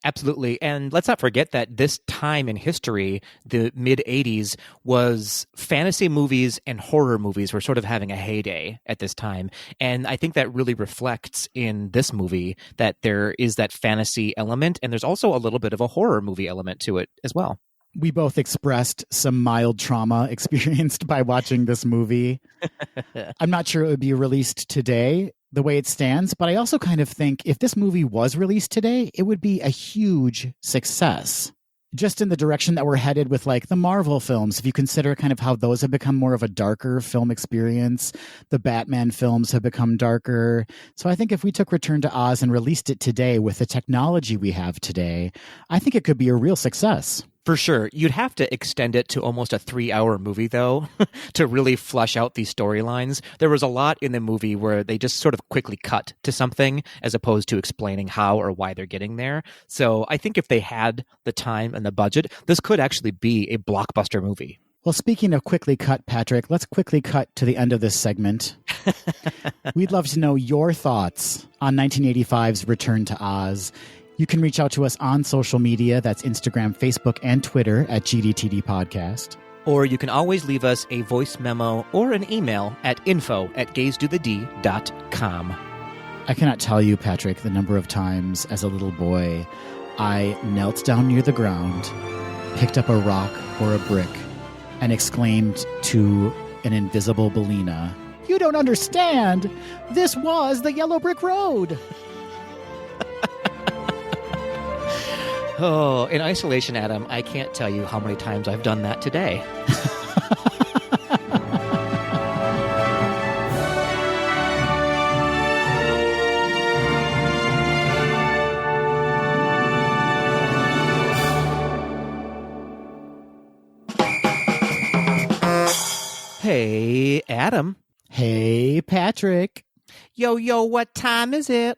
Absolutely. And let's not forget that this time in history, the mid-'80s, was fantasy movies and horror movies were sort of having a heyday at this time. And I think that really reflects in this movie that there is that fantasy element, and there's also a little bit of a horror movie element to it as well. We both expressed some mild trauma experienced by watching this movie. I'm not sure it would be released today the way it stands, but I also kind of think if this movie was released today, it would be a huge success. Just in the direction that we're headed with like the Marvel films, if you consider kind of how those have become more of a darker film experience, the Batman films have become darker. So I think if we took Return to Oz and released it today with the technology we have today, I think it could be a real success. For sure. You'd have to extend it to almost a 3-hour movie, though, to really flush out these storylines. There was a lot in the movie where they just sort of quickly cut to something as opposed to explaining how or why they're getting there. So I think if they had the time and the budget, this could actually be a blockbuster movie. Well, speaking of quickly cut, Patrick, let's quickly cut to the end of this segment. We'd love to know your thoughts on 1985's Return to Oz. You can reach out to us on social media. That's Instagram, Facebook, and Twitter at GDTD Podcast. Or you can always leave us a voice memo or an email at info@gaysdothed.com. I cannot tell you, Patrick, the number of times as a little boy I knelt down near the ground, picked up a rock or a brick, and exclaimed to an invisible Bellina, "You don't understand! This was the Yellow Brick Road!" Oh, in isolation, Adam, I can't tell you how many times I've done that today. Hey, Adam. Hey, Patrick. Yo, what time is it?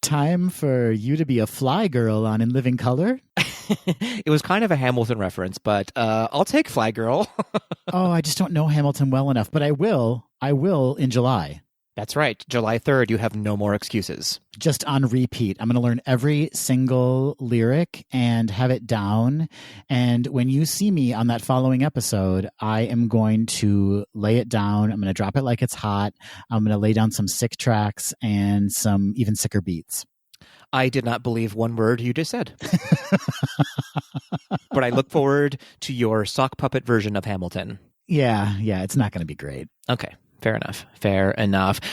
Time for you to be a fly girl on In Living Color? It was kind of a Hamilton reference, but I'll take Fly Girl. Oh, I just don't know Hamilton well enough, but I will in July. That's right. July 3rd, you have no more excuses. Just on repeat. I'm going to learn every single lyric and have it down. And when you see me on that following episode, I am going to lay it down. I'm going to drop it like it's hot. I'm going to lay down some sick tracks and some even sicker beats. I did not believe one word you just said. But I look forward to your sock puppet version of Hamilton. Yeah, it's not going to be great. Okay. Fair enough.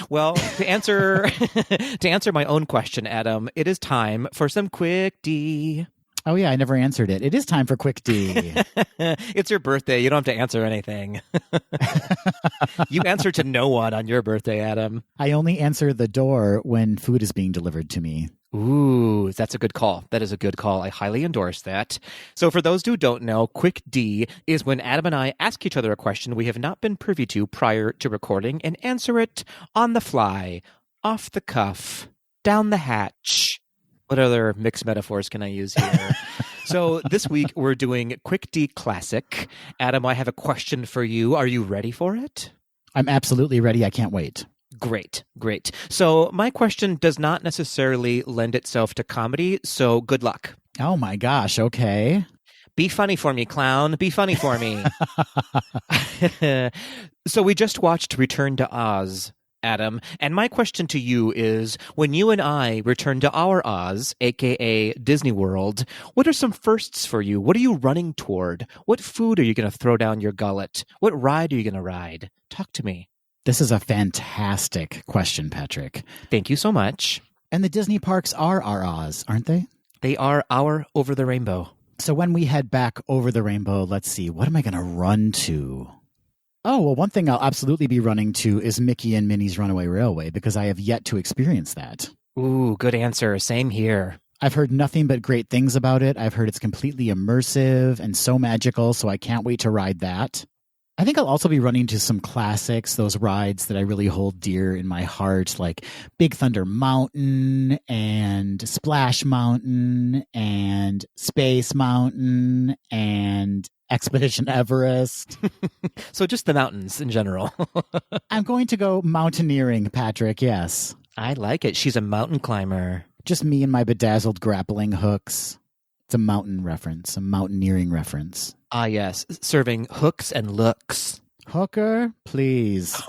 Well, to answer my own question, Adam, it is time for some Quick D. Oh, yeah, I never answered it. It is time for Quick D. It's your birthday. You don't have to answer anything. You answer to no one on your birthday, Adam. I only answer the door when food is being delivered to me. Ooh, that's a good call. That is a good call. I highly endorse that. So for those who don't know, Quick D is when Adam and I ask each other a question we have not been privy to prior to recording and answer it on the fly, off the cuff, down the hatch. What other mixed metaphors can I use here? So this week we're doing Quick D Classic. Adam, I have a question for you. Are you ready for it? I'm absolutely ready. I can't wait. Great, great. So my question does not necessarily lend itself to comedy, so good luck. Oh my gosh. Okay. Be funny for me, clown. Be funny for me. So we just watched Return to Oz, Adam, and my question to you is, when you and I return to our Oz, aka Disney World, what are some firsts for you? What are you running toward? What food are you going to throw down your gullet? What ride are you going to ride? Talk to me. This is a fantastic question, Patrick. Thank you so much. And the Disney parks are our Oz, aren't they? They are our Over the Rainbow. So when we head back over the rainbow, let's see, what am I going to run to? Oh, well, one thing I'll absolutely be running to is Mickey and Minnie's Runaway Railway, because I have yet to experience that. Ooh, good answer. Same here. I've heard nothing but great things about it. I've heard it's completely immersive and so magical, so I can't wait to ride that. I think I'll also be running to some classics, those rides that I really hold dear in my heart, like Big Thunder Mountain and Splash Mountain and Space Mountain and Expedition Everest. So just the mountains in general. I'm going to go mountaineering, Patrick, yes. I like it. She's a mountain climber. Just me and my bedazzled grappling hooks. It's a mountain reference, a mountaineering reference. Ah, yes. Serving hooks and looks. Hooker, please.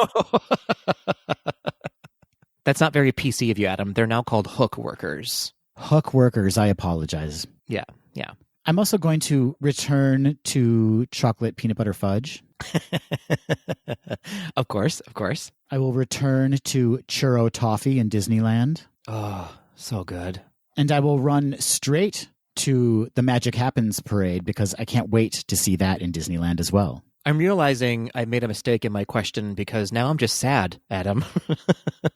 That's not very PC of you, Adam. They're now called hook workers. Hook workers, I apologize. Yeah. I'm also going to return to chocolate peanut butter fudge. Of course. I will return to churro toffee in Disneyland. Oh, so good. And I will run straight to the Magic Happens parade because I can't wait to see that in Disneyland as well. I'm realizing I made a mistake in my question because now I'm just sad, Adam.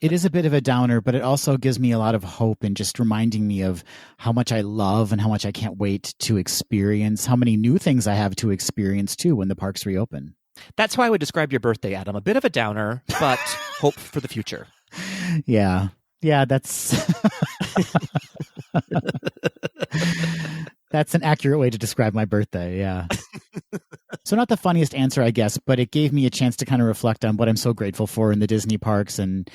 It is a bit of a downer, but it also gives me a lot of hope and just reminding me of how much I love and how much I can't wait to experience, how many new things I have to experience too when the parks reopen. That's how I would describe your birthday, Adam. A bit of a downer, but hope for the future. Yeah, that's... That's an accurate way to describe my birthday, yeah. So not the funniest answer, I guess, but it gave me a chance to kind of reflect on what I'm so grateful for in the Disney parks and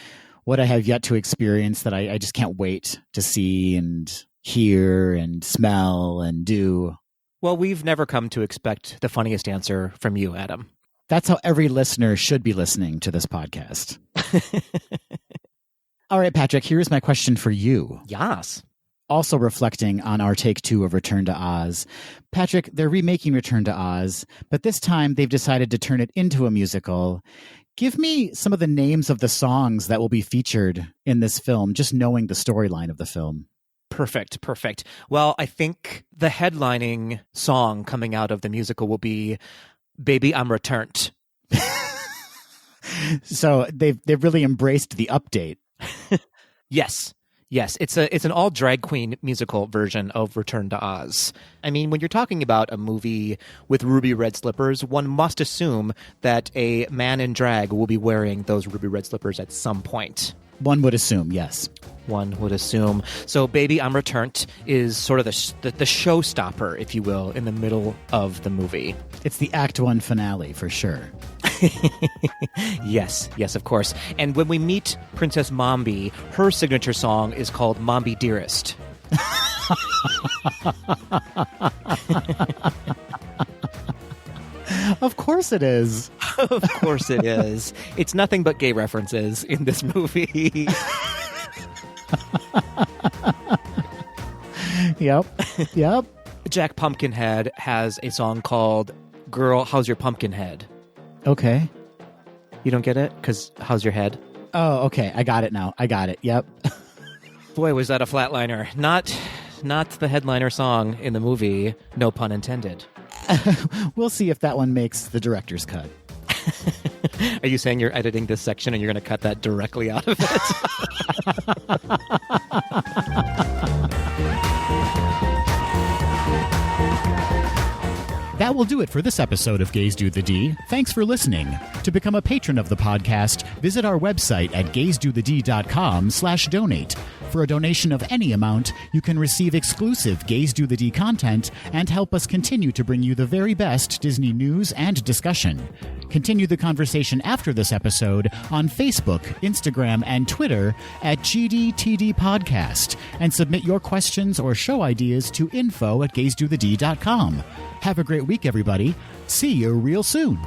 what I have yet to experience that I just can't wait to see and hear and smell and do. Well, we've never come to expect the funniest answer from you, Adam. That's how every listener should be listening to this podcast. All right, Patrick, here's my question for you. Yes. Also reflecting on our take 2 of Return to Oz. Patrick, they're remaking Return to Oz, but this time they've decided to turn it into a musical. Give me some of the names of the songs that will be featured in this film, just knowing the storyline of the film. Perfect. Well, I think the headlining song coming out of the musical will be Baby, I'm Returned. So they've really embraced the update. Yes, it's an all drag queen musical version of Return to Oz. I mean, when you're talking about a movie with ruby red slippers, one must assume that a man in drag will be wearing those ruby red slippers at some point. One would assume, yes. One would assume. So Baby, I'm Returned is sort of the showstopper, if you will, in the middle of the movie. It's the Act 1 finale, for sure. Yes, of course. And when we meet Princess Mombi, her signature song is called Mombi Dearest. Of course it is. Of course it is. It's nothing but gay references in this movie. Yep. Jack Pumpkinhead has a song called Girl, How's Your Pumpkin Head? Okay. You don't get it? Because how's your head? Oh, okay. I got it now. I got it. Yep. Boy, was that a flatliner. Not the headliner song in the movie. No pun intended. We'll see if that one makes the director's cut. Are you saying you're editing this section and you're going to cut that directly out of it? That will do it for this episode of Gays Do the D. Thanks for listening. To become a patron of the podcast, visit our website at gaysdothed.com/donate. For a donation of any amount, you can receive exclusive Gays Do the D content and help us continue to bring you the very best Disney news and discussion. Continue the conversation after this episode on Facebook, Instagram, and Twitter at GDTD Podcast, and submit your questions or show ideas to info@gaysdothed.com. Have a great week, everybody. See you real soon.